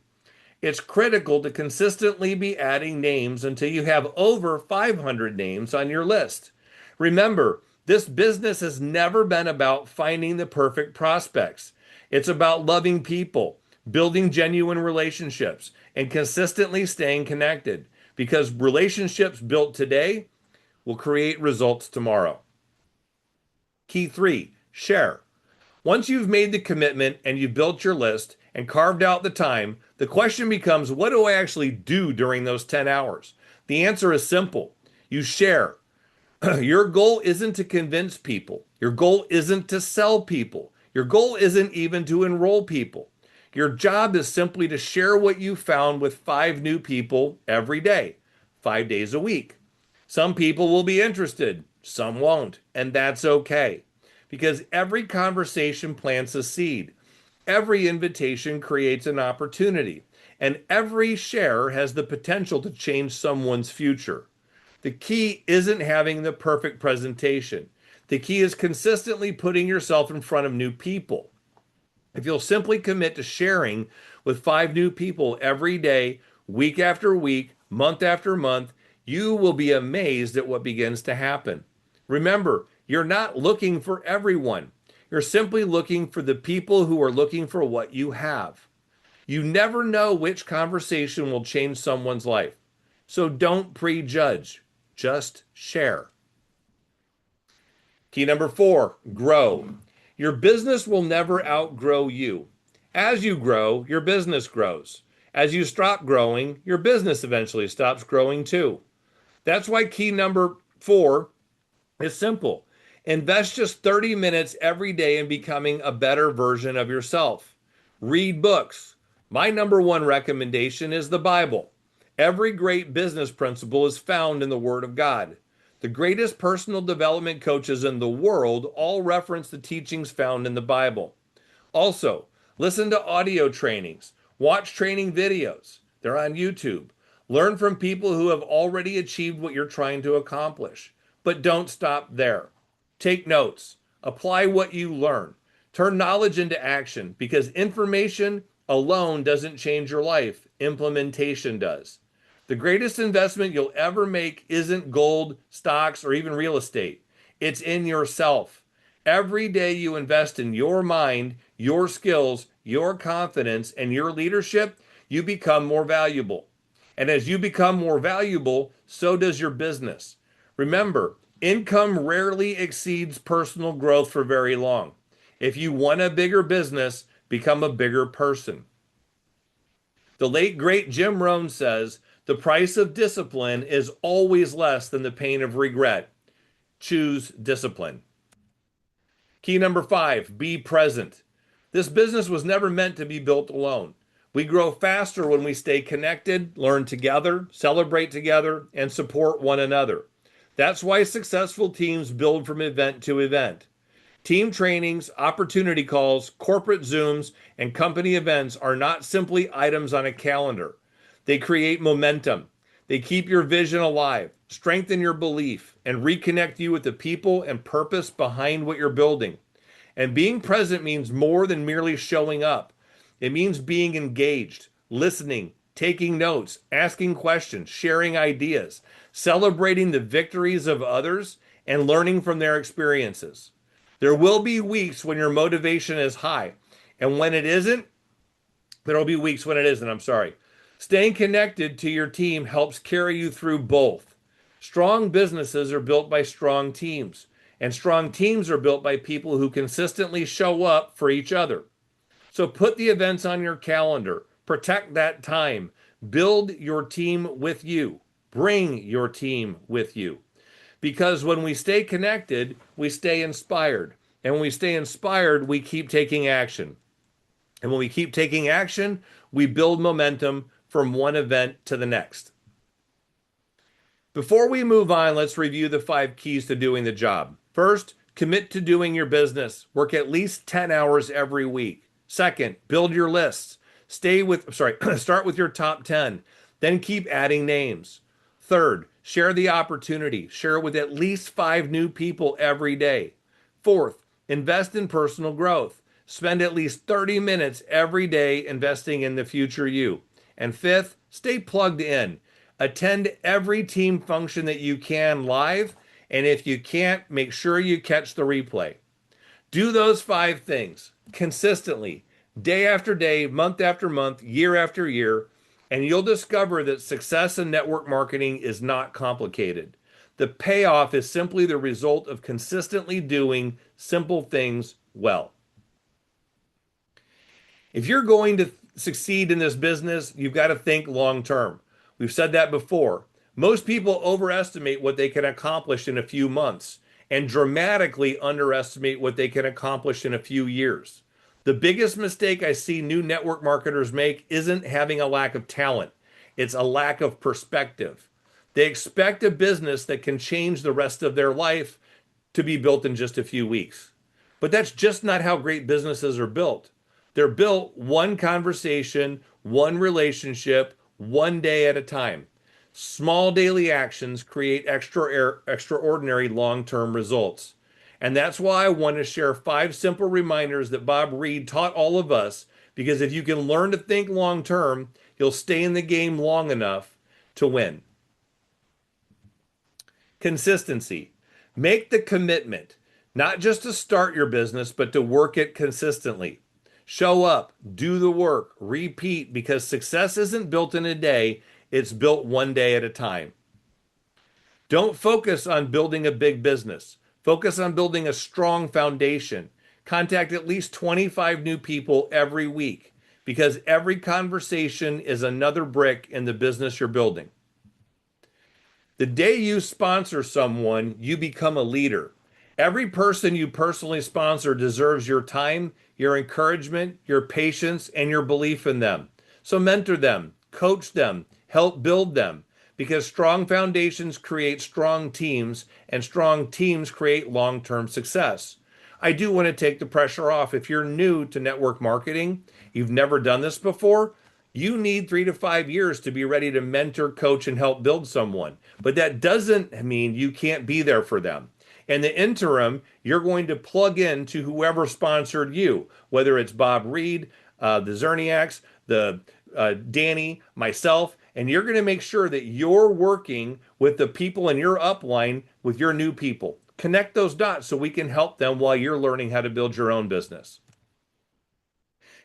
It's critical to consistently be adding names until you have over 500 names on your list. Remember, this business has never been about finding the perfect prospects. It's about loving people, building genuine relationships, and consistently staying connected, because relationships built today will create results tomorrow. Key 3, share. Once you've made the commitment and you've built your list and carved out the time, the question becomes, what do I actually do during those 10 hours? The answer is simple. You share. Your goal isn't to convince people. Your goal isn't to sell people. Your goal isn't even to enroll people. Your job is simply to share what you found with 5 new people every day, 5 days a week. Some people will be interested, some won't, and that's okay. Because every conversation plants a seed. Every invitation creates an opportunity. And every share has the potential to change someone's future. The key isn't having the perfect presentation. The key is consistently putting yourself in front of new people. If you'll simply commit to sharing with 5 new people every day, week after week, month after month, you will be amazed at what begins to happen. Remember, you're not looking for everyone. You're simply looking for the people who are looking for what you have. You never know which conversation will change someone's life. So don't prejudge, just share. Key number 4, grow. Your business will never outgrow you. As you grow, your business grows. As you stop growing, your business eventually stops growing too. That's why key number 4 is simple. Invest just 30 minutes every day in becoming a better version of yourself. Read books. My number 1 recommendation is the Bible. Every great business principle is found in the Word of God. The greatest personal development coaches in the world all reference the teachings found in the Bible. Also, Listen to audio trainings. Watch training videos. They're on YouTube. Learn from people who have already achieved what you're trying to accomplish. But don't stop there. Take notes. Apply what you learn. Turn knowledge into action because information alone doesn't change your life. Implementation does. The greatest investment you'll ever make isn't gold, stocks, or even real estate. It's in yourself. Every day you invest in your mind, your skills, your confidence, and your leadership, you become more valuable. And as you become more valuable, so does your business. Remember, income rarely exceeds personal growth for very long. If you want a bigger business, become a bigger person. The late great Jim Rohn says, the price of discipline is always less than the pain of regret. Choose discipline. Key number 5, be present. This business was never meant to be built alone. We grow faster when we stay connected, learn together, celebrate together, and support one another. That's why successful teams build from event to event. Team trainings, opportunity calls, corporate Zooms, and company events are not simply items on a calendar. They create momentum. They keep your vision alive, strengthen your belief, and reconnect you with the people and purpose behind what you're building. And being present means more than merely showing up. It means being engaged, listening, taking notes, asking questions, sharing ideas, celebrating the victories of others, and learning from their experiences. There will be weeks when your motivation is high, and when it isn't, there will be weeks when it isn't, I'm sorry. Staying connected to your team helps carry you through both. Strong businesses are built by strong teams, and strong teams are built by people who consistently show up for each other. So put the events on your calendar, protect that time, build your team with you, bring your team with you. Because when we stay connected, we stay inspired. And when we stay inspired, we keep taking action. And when we keep taking action, we build momentum from one event to the next. Before we move on, let's review the 5 keys to doing the job. First, commit to doing your business. Work at least 10 hours every week. Second, build your lists. Start with your top 10. Then keep adding names. Third, share the opportunity. Share it with at least 5 new people every day. Fourth, invest in personal growth. Spend at least 30 minutes every day investing in the future you. And fifth, stay plugged in. Attend every team function that you can live, and if you can't, make sure you catch the replay. Do those 5 things consistently, day after day, month after month, year after year, and you'll discover that success in network marketing is not complicated. The payoff is simply the result of consistently doing simple things well. If you're going to succeed in this business, you've got to think long term. We've said that before. Most people overestimate what they can accomplish in a few months and dramatically underestimate what they can accomplish in a few years. The biggest mistake I see new network marketers make isn't having a lack of talent. It's a lack of perspective. They expect a business that can change the rest of their life to be built in just a few weeks. But that's just not how great businesses are built. They're built one conversation, one relationship, one day at a time. Small daily actions create extraordinary long-term results. And that's why I want to share 5 simple reminders that Bob Reid taught all of us, because if you can learn to think long-term, you'll stay in the game long enough to win. Consistency. Make the commitment, not just to start your business, but to work it consistently. Show up, do the work, repeat, because success isn't built in a day, it's built one day at a time. Don't focus on building a big business. Focus on building a strong foundation. Contact at least 25 new people every week, because every conversation is another brick in the business you're building. The day you sponsor someone, you become a leader. Every person you personally sponsor deserves your time, your encouragement, your patience, and your belief in them. So mentor them, coach them, help build them, because strong foundations create strong teams, and strong teams create long-term success. I do want to take the pressure off. If you're new to network marketing, you've never done this before, you need 3 to 5 years to be ready to mentor, coach, and help build someone. But that doesn't mean you can't be there for them. In the interim, you're going to plug in to whoever sponsored you, whether it's Bob Reid, the Zerniaks, the Danny, myself, and you're going to make sure that you're working with the people in your upline with your new people. Connect those dots so we can help them while you're learning how to build your own business.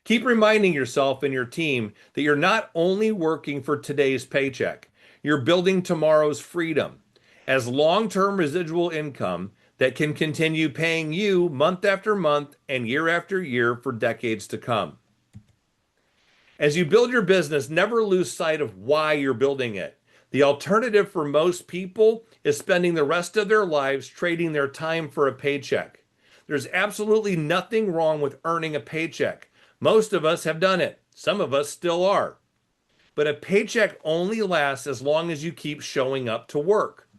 Keep reminding yourself and your team that you're not only working for today's paycheck, you're building tomorrow's freedom as long-term residual income that can continue paying you month after month and year after year for decades to come. As you build your business, never lose sight of why you're building it. The alternative for most people is spending the rest of their lives trading their time for a paycheck. There's absolutely nothing wrong with earning a paycheck. Most of us have done it. Some of us still are. But a paycheck only lasts as long as you keep showing up to work.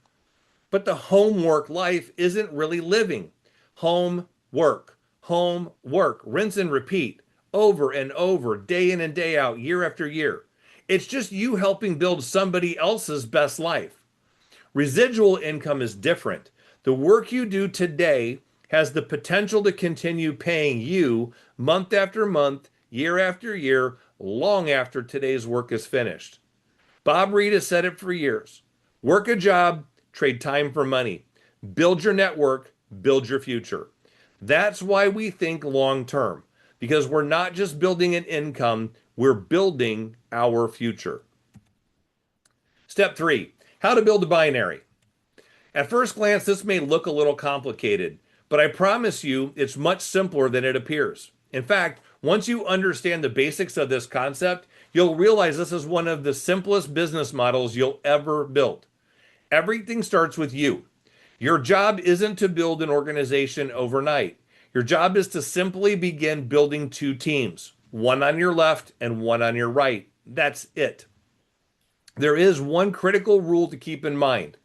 But the homework life isn't really living. Home, work, rinse and repeat, over and over, day in and day out, year after year. It's just you helping build somebody else's best life. Residual income is different. The work you do today has the potential to continue paying you month after month, year after year, long after today's work is finished. Bob Reid has said it for years. Work a job, trade time for money. Build your network, build your future. That's why we think long term, because we're not just building an income, we're building our future. Step 3, how to build a binary. At first glance, this may look a little complicated, but I promise you it's much simpler than it appears. In fact, once you understand the basics of this concept, you'll realize this is one of the simplest business models you'll ever build. Everything starts with you. Your job isn't to build an organization overnight. Your job is to simply begin building 2 teams, one on your left and one on your right. That's it. There is one critical rule to keep in mind.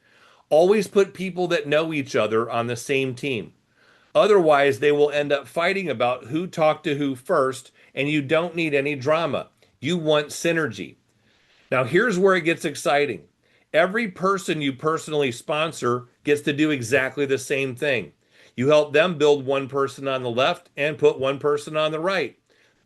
Always put people that know each other on the same team. Otherwise, they will end up fighting about who talked to who first, and you don't need any drama. You want synergy. Now, here's where it gets exciting. Every person you personally sponsor gets to do exactly the same thing. You help them build one person on the left and put one person on the right.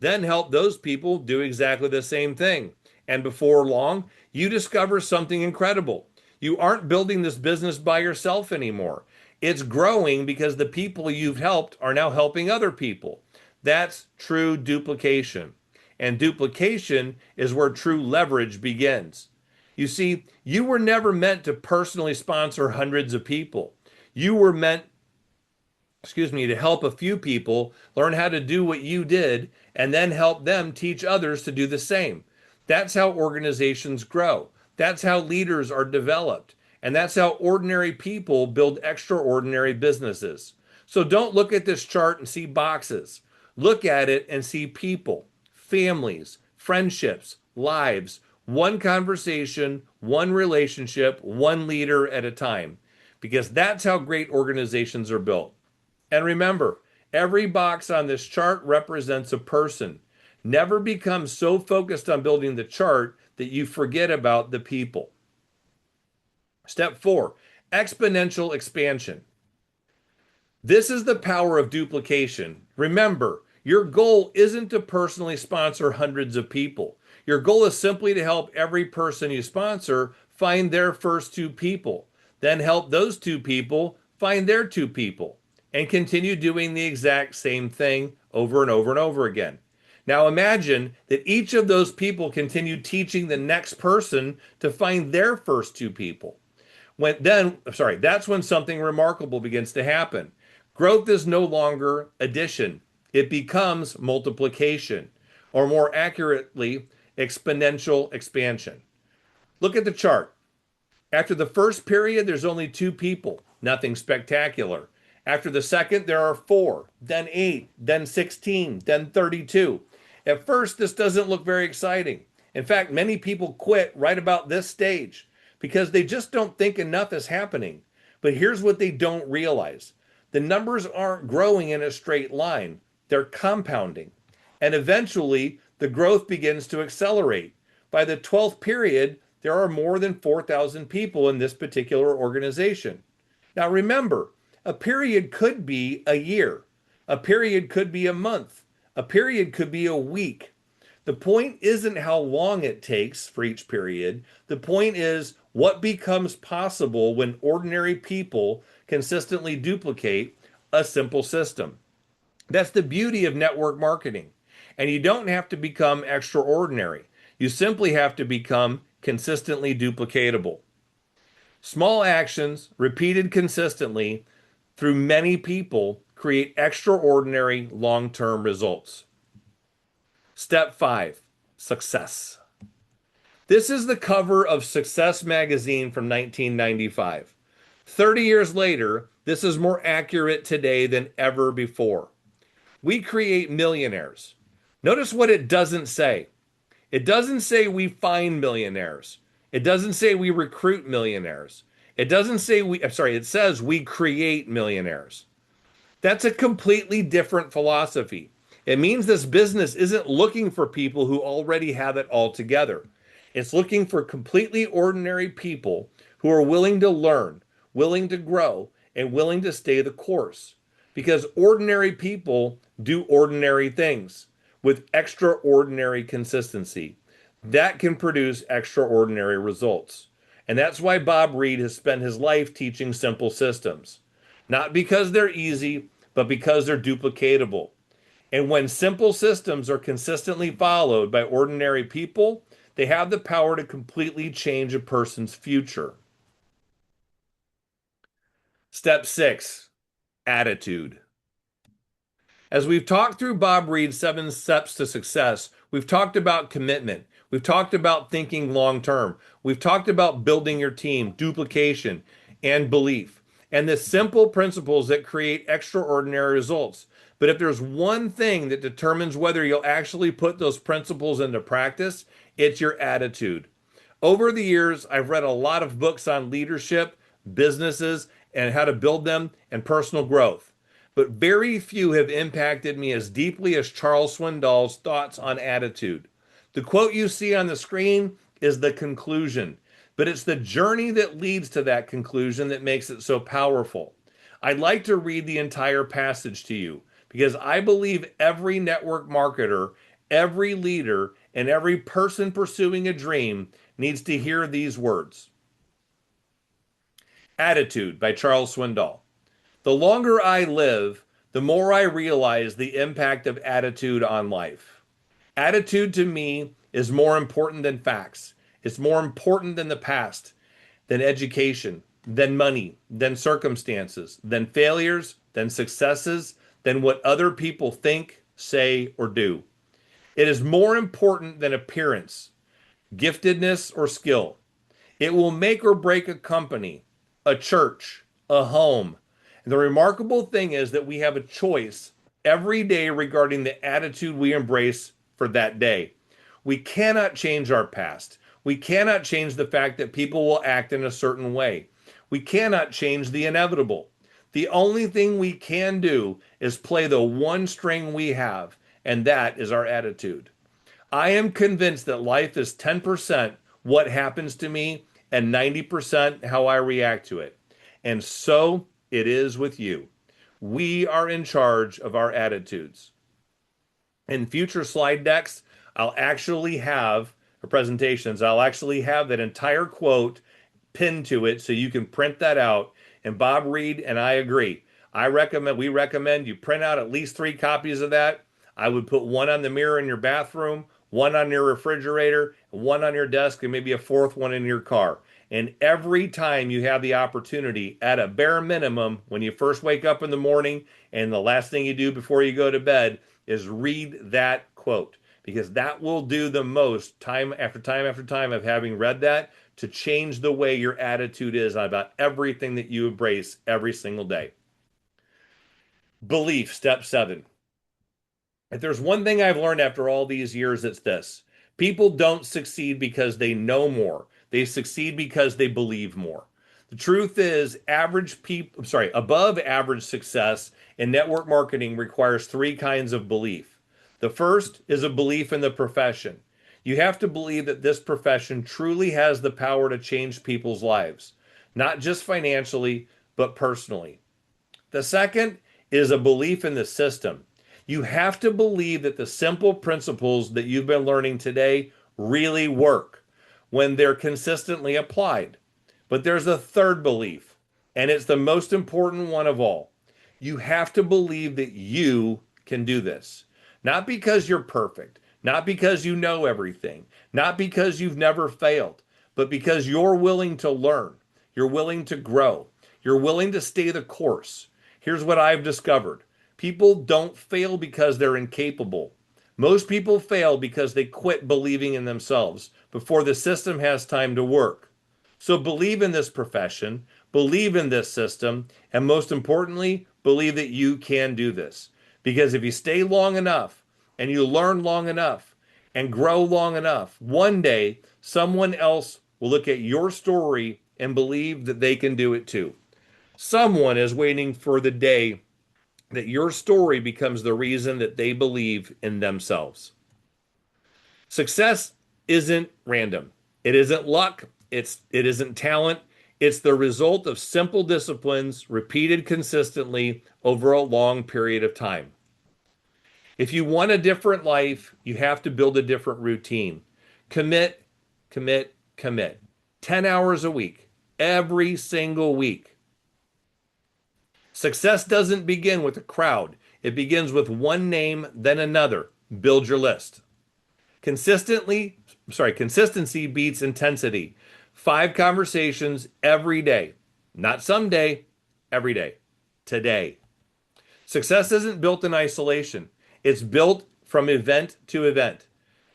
Then help those people do exactly the same thing. And before long, you discover something incredible. You aren't building this business by yourself anymore. It's growing because the people you've helped are now helping other people. That's true duplication. And duplication is where true leverage begins. You see, you were never meant to personally sponsor hundreds of people. You were meant, to help a few people learn how to do what you did and then help them teach others to do the same. That's how organizations grow. That's how leaders are developed. And that's how ordinary people build extraordinary businesses. So don't look at this chart and see boxes. Look at it and see people, families, friendships, lives, one conversation, one relationship, one leader at a time. Because that's how great organizations are built. And remember, every box on this chart represents a person. Never become so focused on building the chart that you forget about the people. Step 4, exponential expansion. This is the power of duplication. Remember, your goal isn't to personally sponsor hundreds of people. Your goal is simply to help every person you sponsor find their first 2 people, then help those 2 people find their 2 people, and continue doing the exact same thing over and over and over again. Now imagine that each of those people continue teaching the next person to find their first 2 people. That's when something remarkable begins to happen. Growth is no longer addition. It becomes multiplication, or more accurately, exponential expansion. Look at the chart. After the first period, there's only 2 people, nothing spectacular. After the second, there are 4, then 8, then 16, then 32. At first, this doesn't look very exciting. In fact, many people quit right about this stage because they just don't think enough is happening. But here's what they don't realize. the numbers aren't growing in a straight line, they're compounding. And eventually, the growth begins to accelerate. By the 12th period, there are more than 4,000 people in this particular organization. Now, remember, a period could be a year, a period could be a month, a period could be a week. The point isn't how long it takes for each period. The point is what becomes possible when ordinary people consistently duplicate a simple system. That's the beauty of network marketing. And you don't have to become extraordinary. You simply have to become consistently duplicatable. Small actions repeated consistently through many people create extraordinary long term results. Step 5, success. This is the cover of Success magazine from 1995. 30 years later, this is more accurate today than ever before. We create millionaires. Notice what it doesn't say. It doesn't say we find millionaires. It doesn't say we recruit millionaires. It doesn't say it says we create millionaires. That's a completely different philosophy. It means this business isn't looking for people who already have it all together. It's looking for completely ordinary people who are willing to learn, willing to grow, and willing to stay the course. Because ordinary people do ordinary things with extraordinary consistency. That can produce extraordinary results. And that's why Bob Reid has spent his life teaching simple systems. Not because they're easy, but because they're duplicatable. And when simple systems are consistently followed by ordinary people, they have the power to completely change a person's future. Step 6, attitude. As we've talked through Bob Reid's 7 steps to success, we've talked about commitment. We've talked about thinking long term. We've talked about building your team, duplication, and belief, and the simple principles that create extraordinary results. But if there's one thing that determines whether you'll actually put those principles into practice, it's your attitude. Over the years, I've read a lot of books on leadership, businesses, and how to build them, and personal growth. But very few have impacted me as deeply as Charles Swindoll's thoughts on attitude. The quote you see on the screen is the conclusion, but it's the journey that leads to that conclusion that makes it so powerful. I'd like to read the entire passage to you because I believe every network marketer, every leader, and every person pursuing a dream needs to hear these words. Attitude by Charles Swindoll. The longer I live, the more I realize the impact of attitude on life. Attitude to me is more important than facts. It's more important than the past, than education, than money, than circumstances, than failures, than successes, than what other people think, say, or do. It is more important than appearance, giftedness, or skill. It will make or break a company, a church, a home. And the remarkable thing is that we have a choice every day regarding the attitude we embrace for that day. We cannot change our past. We cannot change the fact that people will act in a certain way. We cannot change the inevitable. The only thing we can do is play the one string we have, and that is our attitude. I am convinced that life is 10% what happens to me and 90% how I react to it. And so it is with you. We are in charge of our attitudes. In future slide decks, I'll actually have, or presentations, I'll actually have that entire quote pinned to it so you can print that out. And Bob Reid and I agree. We recommend you print out at least 3 copies of that. I would put one on the mirror in your bathroom, one on your refrigerator, one on your desk, and maybe a 4th one in your car. And every time you have the opportunity, at a bare minimum, when you first wake up in the morning and the last thing you do before you go to bed is read that quote, because that will do the most time after time after time of having read that to change the way your attitude is about everything that you embrace every single day. Belief, step 7. If there's one thing I've learned after all these years, it's this. People don't succeed because they know more. They succeed because they believe more. The truth is, above average success in network marketing requires three kinds of belief. The first is a belief in the profession. You have to believe that this profession truly has the power to change people's lives, not just financially, but personally. The second is a belief in the system. You have to believe that the simple principles that you've been learning today really work when they're consistently applied. But there's a third belief, and it's the most important one of all. You have to believe that you can do this. Not because you're perfect, not because you know everything, not because you've never failed, but because you're willing to learn, you're willing to grow, you're willing to stay the course. Here's what I've discovered: people don't fail because they're incapable. Most people fail because they quit believing in themselves before the system has time to work. So believe in this profession, believe in this system, and most importantly, believe that you can do this. Because if you stay long enough and you learn long enough and grow long enough, one day someone else will look at your story and believe that they can do it too. Someone is waiting for the day that your story becomes the reason that they believe in themselves. Success isn't random. It isn't luck. It isn't talent. It's the result of simple disciplines repeated consistently over a long period of time. If you want a different life, you have to build a different routine. Commit, commit, commit. 10 hours a week, every single week. Success doesn't begin with a crowd. It begins with one name, then another. Build your list. Consistency beats intensity. 5 conversations every day. Not someday, every day. Today. Success isn't built in isolation. It's built from event to event.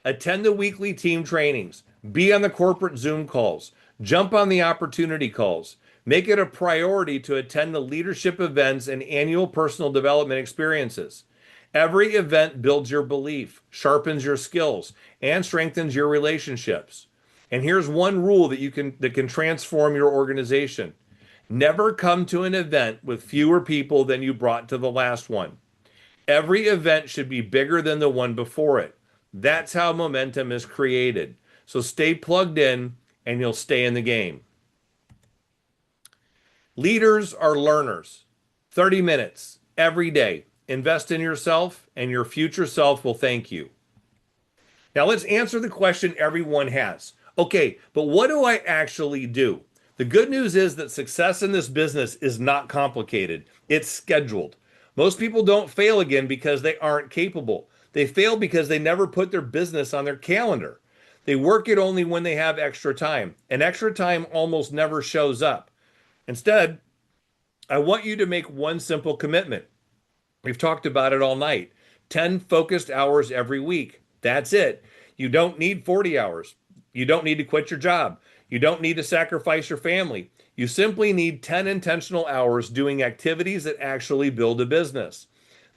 Attend the weekly team trainings. Be on the corporate Zoom calls. Jump on the opportunity calls. Make it a priority to attend the leadership events and annual personal development experiences. Every event builds your belief, sharpens your skills, and strengthens your relationships. And here's one rule that can transform your organization. Never come to an event with fewer people than you brought to the last one. Every event should be bigger than the one before it. That's how momentum is created. So stay plugged in and you'll stay in the game. Leaders are learners. 30 minutes every day. Invest in yourself, and your future self will thank you. Now, let's answer the question everyone has. Okay, but what do I actually do? The good news is that success in this business is not complicated, it's scheduled. Most people don't fail again because they aren't capable. They fail because they never put their business on their calendar. They work it only when they have extra time, and extra time almost never shows up. Instead, I want you to make one simple commitment. We've talked about it all night. 10 focused hours every week. That's it. You don't need 40 hours. You don't need to quit your job. You don't need to sacrifice your family. You simply need 10 intentional hours doing activities that actually build a business.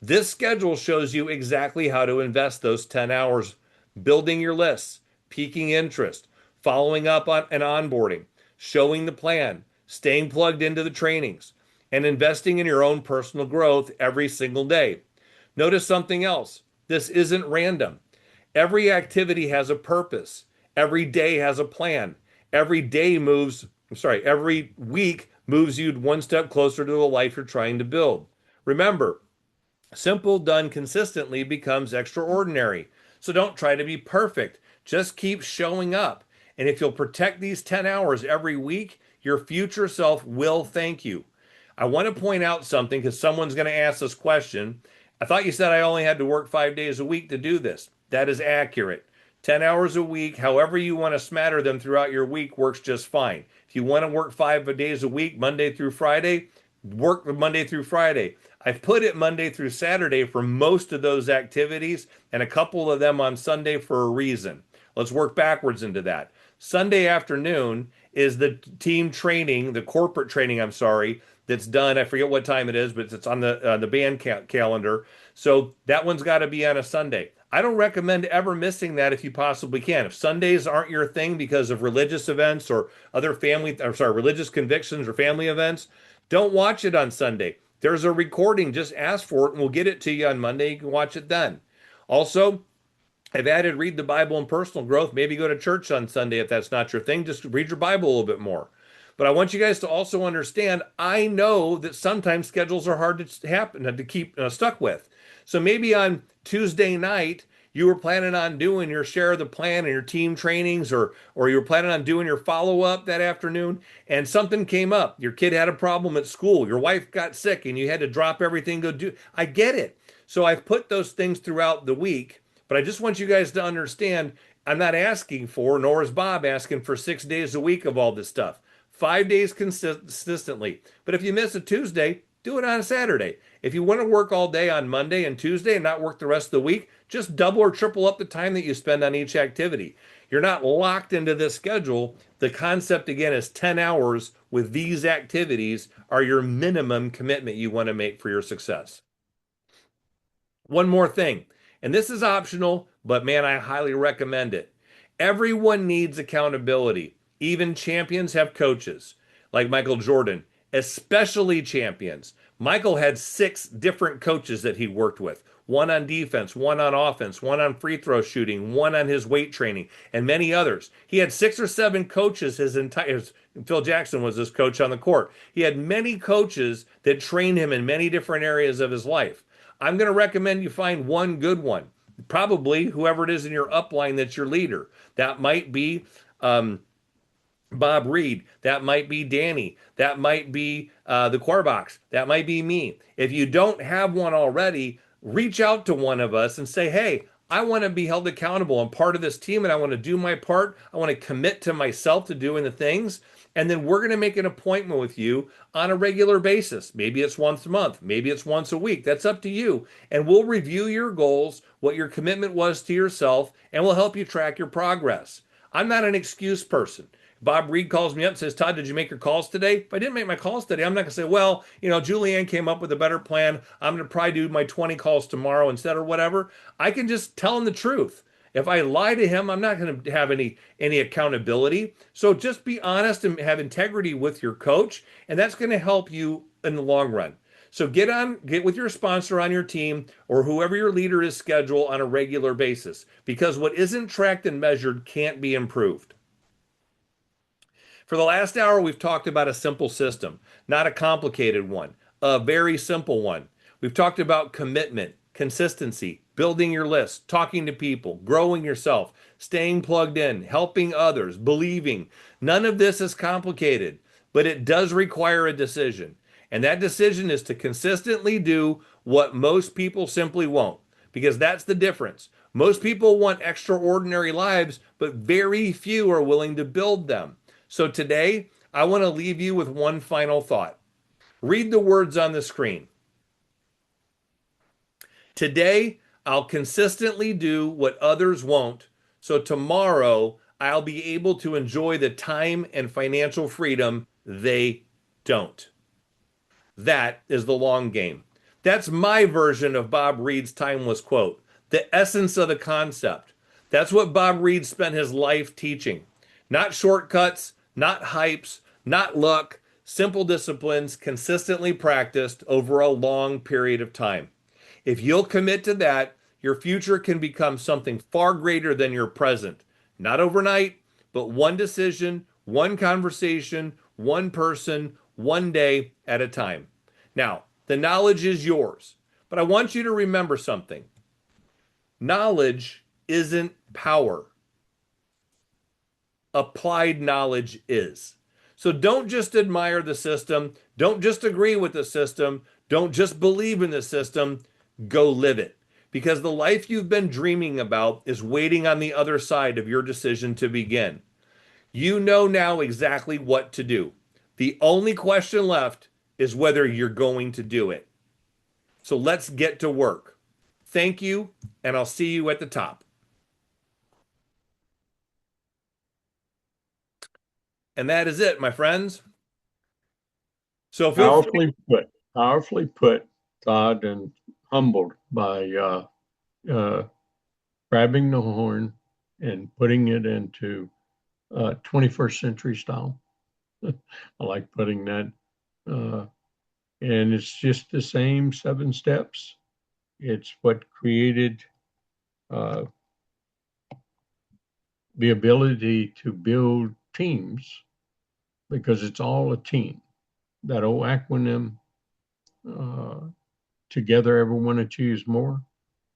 This schedule shows you exactly how to invest those 10 hours building your lists, piquing interest, following up on an onboarding, showing the plan, staying plugged into the trainings, and investing in your own personal growth every single day. Notice something else. This isn't random. Every activity has a purpose. Every day has a plan. Every week moves you one step closer to the life you're trying to build. Remember, simple done consistently becomes extraordinary. So don't try to be perfect. Just keep showing up. And if you'll protect these 10 hours every week, your future self will thank you. I want to point out something because someone's going to ask this question. I thought you said I only had to work 5 days a week to do this. That is accurate. 10 hours a week, however you want to smatter them throughout your week, works just fine. If you want to work 5 days a week, Monday through Friday, work Monday through Friday. I've put it Monday through Saturday for most of those activities and a couple of them on Sunday for a reason. Let's work backwards into that. Sunday afternoon is the corporate training, that's done. I forget what time it is, but it's on the band calendar. So that one's got to be on a Sunday. I don't recommend ever missing that if you possibly can. If Sundays aren't your thing because of religious events or other religious convictions or family events, don't watch it on Sunday. There's a recording. Just ask for it and we'll get it to you on Monday. You can watch it then. Also, I've added read the Bible and personal growth. Maybe go to church on Sunday if that's not your thing. Just read your Bible a little bit more. But I want you guys to also understand, I know that sometimes schedules are hard to happen to keep stuck with. So maybe on Tuesday night, you were planning on doing your share of the plan and your team trainings, or you were planning on doing your follow-up that afternoon, and something came up. Your kid had a problem at school, your wife got sick, and you had to drop everything, go do. I get it. So I've put those things throughout the week, but I just want you guys to understand I'm not asking for, nor is Bob asking for 6 days a week of all this stuff. 5 days consistently. But if you miss a Tuesday, do it on a Saturday. If you want to work all day on Monday and Tuesday and not work the rest of the week, just double or triple up the time that you spend on each activity. You're not locked into this schedule. The concept again is 10 hours with these activities are your minimum commitment you want to make for your success. One more thing, and this is optional, but man, I highly recommend it. Everyone needs accountability. Even champions have coaches, like Michael Jordan, especially champions. Michael had 6 different coaches that he worked with, one on defense, one on offense, one on free throw shooting, one on his weight training, and many others. He had 6 or 7 coaches his entire. Phil Jackson was his coach on the court. He had many coaches that trained him in many different areas of his life. I'm going to recommend you find one good one. Probably whoever it is in your upline that's your leader. That might be Bob Reid. That might be Danny. That might be the Quarterbox. That might be me. If you don't have one already, reach out to one of us and say, hey, I want to be held accountable. I'm part of this team and I want to do my part. I want to commit to myself to doing the things. And then we're going to make an appointment with you on a regular basis. Maybe it's once a month. Maybe it's once a week. That's up to you. And we'll review your goals, what your commitment was to yourself, and we'll help you track your progress. I'm not an excuse person. Bob Reid calls me up and says, Todd, did you make your calls today? If I didn't make my calls today, I'm not going to say, well, Julianne came up with a better plan. I'm going to probably do my 20 calls tomorrow instead or whatever. I can just tell him the truth. If I lie to him, I'm not going to have any accountability. So just be honest and have integrity with your coach, and that's going to help you in the long run. So get with your sponsor on your team or whoever your leader is scheduled on a regular basis because what isn't tracked and measured can't be improved. For the last hour, we've talked about a simple system, not a complicated one, a very simple one. We've talked about commitment, consistency, building your list, talking to people, growing yourself, staying plugged in, helping others, believing. None of this is complicated, but it does require a decision. And that decision is to consistently do what most people simply won't, because that's the difference. Most people want extraordinary lives, but very few are willing to build them. So today, I want to leave you with one final thought. Read the words on the screen. Today, I'll consistently do what others won't, so tomorrow I'll be able to enjoy the time and financial freedom they don't. That is the long game. That's my version of Bob Reid's timeless quote, the essence of the concept. That's what Bob Reid spent his life teaching. Not shortcuts, not hypes, not luck, simple disciplines consistently practiced over a long period of time. If you'll commit to that, your future can become something far greater than your present. Not overnight, but one decision, one conversation, one person, one day at a time. Now, the knowledge is yours, but I want you to remember something. Knowledge isn't power. Applied knowledge is. So don't just admire the system. Don't just agree with the system. Don't just believe in the system. Go live it. Because the life you've been dreaming about is waiting on the other side of your decision to begin. You know now exactly what to do. The only question left is whether you're going to do it. So let's get to work. Thank you, and I'll see you at the top. And that is it, my friends. So feel free. Powerfully put, Todd, and humbled by uh, grabbing the horn and putting it into 21st century style. I like putting that. Uh, and it's just the same 7 steps. It's what created uh, the ability to build teams because it's all a team. That old acronym, uh, together everyone achieves more,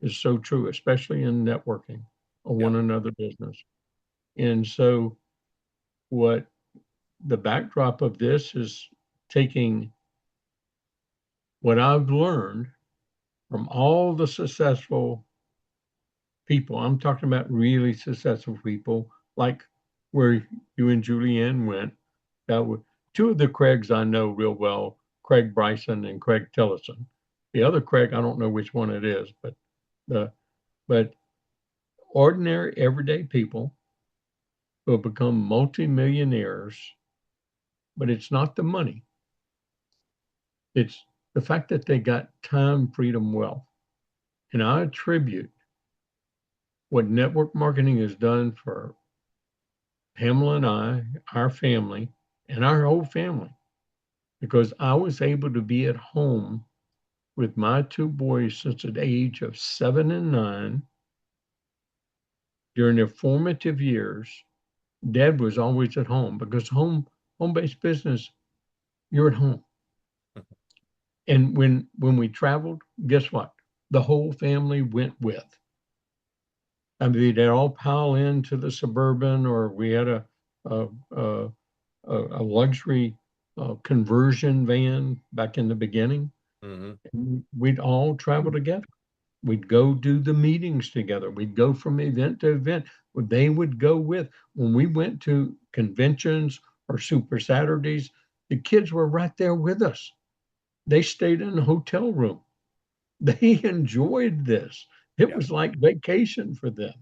is so true, especially in networking or Yeah. one another business. And so, what the backdrop of this is taking what I've learned from all the successful people. I'm talking about really successful people, like where you and Julianne went. That were two of the Craigs I know real well, Craig Bryson and Craig Tillotson. The other Craig, I don't know which one it is, the but ordinary everyday people who have become multimillionaires, but it's not the money. It's the fact that they got time, freedom, wealth. And I attribute what network marketing has done for Pamela and I, our family, and our whole family, because I was able to be at home with my two boys since the age of 7 and 9 during their formative years. Dad was always at home because home-based business, you're at home. And when we traveled, guess what? The whole family went with. I mean, they'd all pile into the Suburban, or we had a, a, a luxury conversion van back in the beginning. Hmm. And we'd all travel together. We'd go do the meetings together. We'd go from event to event. They would go with. When we went to conventions or Super Saturdays, the kids were right there with us. They stayed in the hotel room. They enjoyed this. It Yeah. was like vacation for them.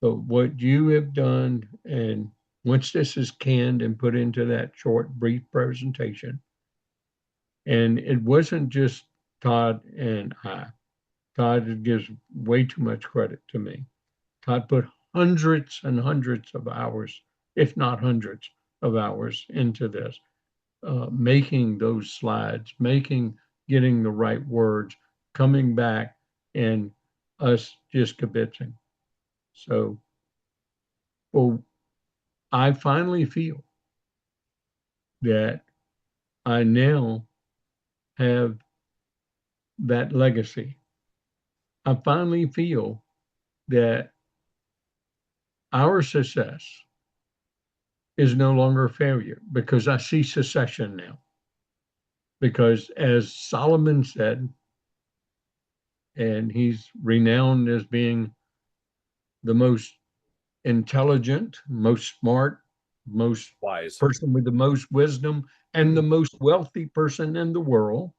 But what you have done, and once this is canned and put into that short, brief presentation, and it wasn't just Todd and I. Todd gives way too much credit to me. Todd put hundreds and hundreds of hours, if not hundreds of hours, into this, making those slides, getting the right words, coming back, and us just kibitzing. So, well, I finally feel that I now have that legacy. I finally feel that our success is no longer a failure because I see succession now. Because as Solomon said, and he's renowned as being the most intelligent, most smart, most Wise. person with the most wisdom, and the most wealthy person in the world.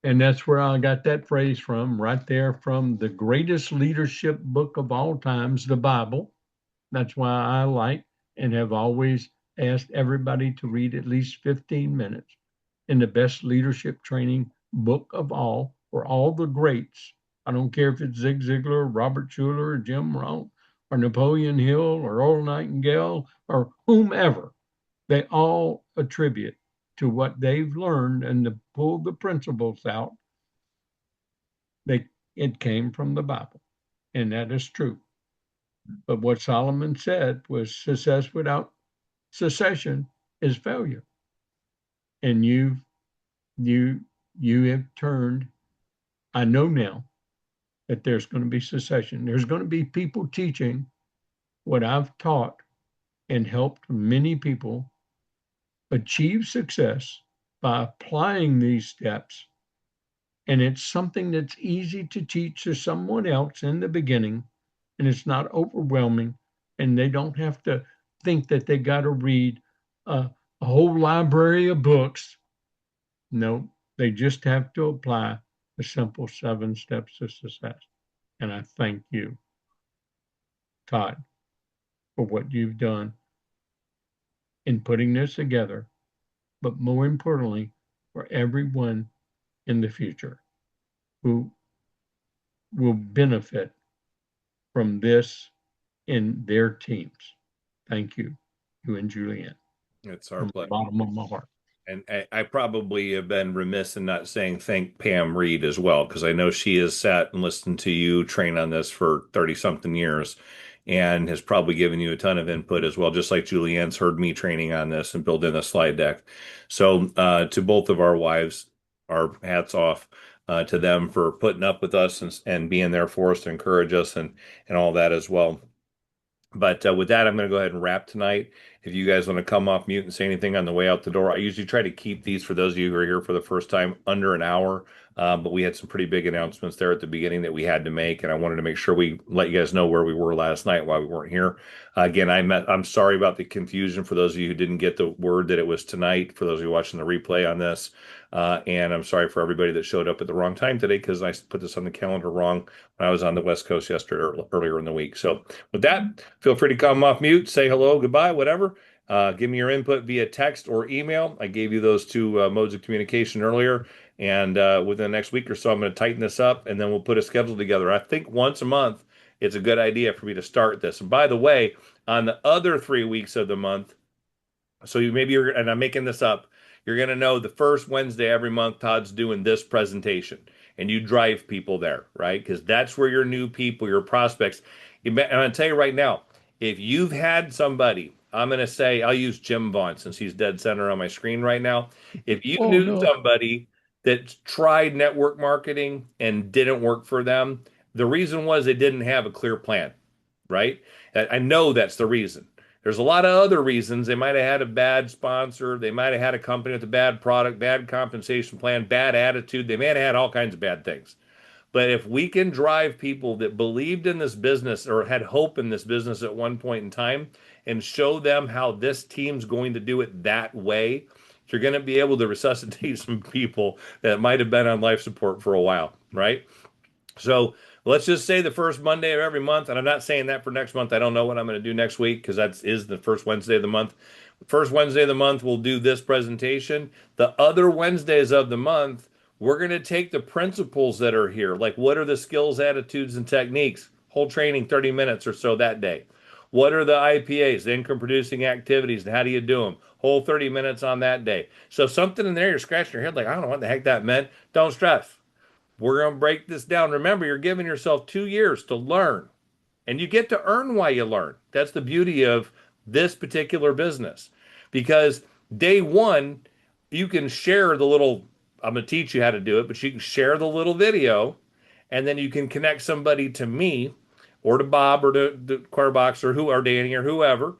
And that's where I got that phrase from, right there from the greatest leadership book of all times, the Bible. That's why I like and have always asked everybody to read at least 15 minutes in the best leadership training book of all for all the greats. I don't care if it's Zig Ziglar, Robert Schuller, or Jim Rohn, or Napoleon Hill, or Earl Nightingale, or whomever. They all attribute to what they've learned and to pull the principles out. They it came from the Bible, and that is true. But what Solomon said was success without secession is failure. And you you have turned, I know now that there's going to be secession. There's going to be people teaching what I've taught and helped many people achieve success by applying these steps. And it's something that's easy to teach to someone else in the beginning, and it's not overwhelming, and they don't have to think that they got to read a whole library of books. No, they just have to apply the simple 7 steps to success. And I thank you, Todd, for what you've done in putting this together but more importantly, for everyone in the future who will benefit from this in their teams. Thank you, you and Julianne, It's our from the pleasure. bottom of my heart. And I probably have been remiss in not saying thank Pam Reid as well, because I know she has sat and listened to you train on this for 30 something years and has probably given you a ton of input as well, just like Julianne's heard me training on this and building a slide deck. So to both of our wives, our hats off to them for putting up with us and being there for us to encourage us and all that as well. But with that, I'm going to go ahead and wrap tonight. If you guys want to come off mute and say anything on the way out the door, I usually try to keep these for those of you who are here for the first time under an hour. But we had some pretty big announcements there at the beginning that we had to make, and I wanted to make sure we let you guys know where we were last night while we weren't here. Again, I'm sorry about the confusion for those of you who didn't get the word that it was tonight. For those of you watching the replay on this, and I'm sorry for everybody that showed up at the wrong time today because I put this on the calendar wrong when I was on the West Coast yesterday earlier in the week. So with that, feel free to come off mute, say hello, goodbye, whatever. Give me your input via text or email. I gave you those two modes of communication earlier. And within the next week or so, I'm going to tighten this up and then we'll put a schedule together. I think once a month, it's a good idea for me to start this. And by the way, on the other 3 weeks of the month, so and I'm making this up, you're going to know the first Wednesday every month, Todd's doing this presentation and you drive people there, right? Because that's where your new people, your prospects, and I'm going to tell you right now, if you've had somebody, I'm going to say, I'll use Jim Vaughn since he's dead center on my screen right now. If you Oh, knew no. somebody that tried network marketing and didn't work for them, the reason was they didn't have a clear plan, right? I know that's the reason. There's a lot of other reasons. They might have had a bad sponsor. They might have had a company with a bad product, bad compensation plan, bad attitude. They may have had all kinds of bad things. But if we can drive people that believed in this business or had hope in this business at one point in time and show them how this team's going to do it that way, you're going to be able to resuscitate some people that might have been on life support for a while, right? So let's just say the first Monday of every month, and I'm not saying that for next month. I don't know what I'm going to do next week because that is the first Wednesday of the month. First Wednesday of the month, we'll do this presentation. The other Wednesdays of the month, we're going to take the principles that are here, like what are the skills, attitudes, and techniques, whole training, 30 minutes or so that day. What are the IPAs, the income producing activities, and how do you do them? Whole 30 minutes on that day. So something in there, you're scratching your head like, I don't know what the heck that meant. Don't stress. We're going to break this down. Remember, you're giving yourself 2 years to learn, and you get to earn while you learn. That's the beauty of this particular business. Because day one, you can share the little, I'm going to teach you how to do it, but you can share the little video, and then you can connect somebody to me or to Bob or to the Quarterbox or Danny or whoever,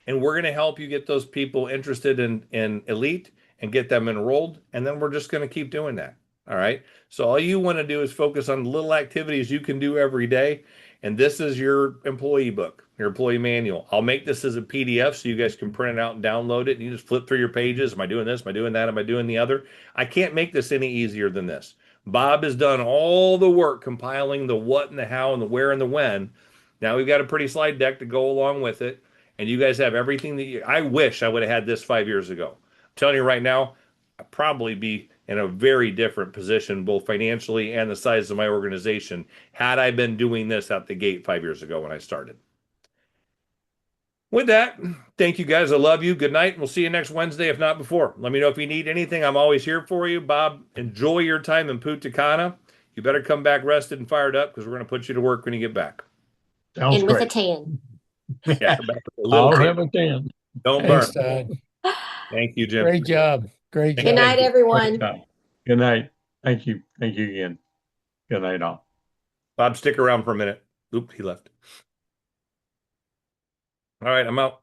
and we're going to help you get those people interested in ELYT and get them enrolled, and then we're just going to keep doing that. All right. So all you want to do is focus on little activities you can do every day. And this is your employee book, your employee manual. I'll make this as a PDF so you guys can print it out and download it. And you just flip through your pages. Am I doing this? Am I doing that? Am I doing the other? I can't make this any easier than this. Bob has done all the work compiling the what and the how and the where and the when. Now we've got a pretty slide deck to go along with it. And you guys have everything I wish I would have had this 5 years ago. I'm telling you right now, I'd probably be in a very different position, both financially and the size of my organization, had I been doing this out the gate 5 years ago when I started. With that, thank you guys. I love you. Good night. We'll see you next Wednesday, if not before. Let me know if you need anything. I'm always here for you. Bob, enjoy your time in Punta Cana. You better come back rested and fired up because we're going to put you to work when you get back. Sounds And with a great. tan. Yeah, come back with a little I'll tan. have a 10. Don't Thanks, burn. Todd. Thank you, Jim. Great job. Great Thank Good job. night, you. Great everyone. job. Good night. Thank you. Thank you again. Good night, all. Bob, stick around for a minute. Oop, he left. All right, I'm out.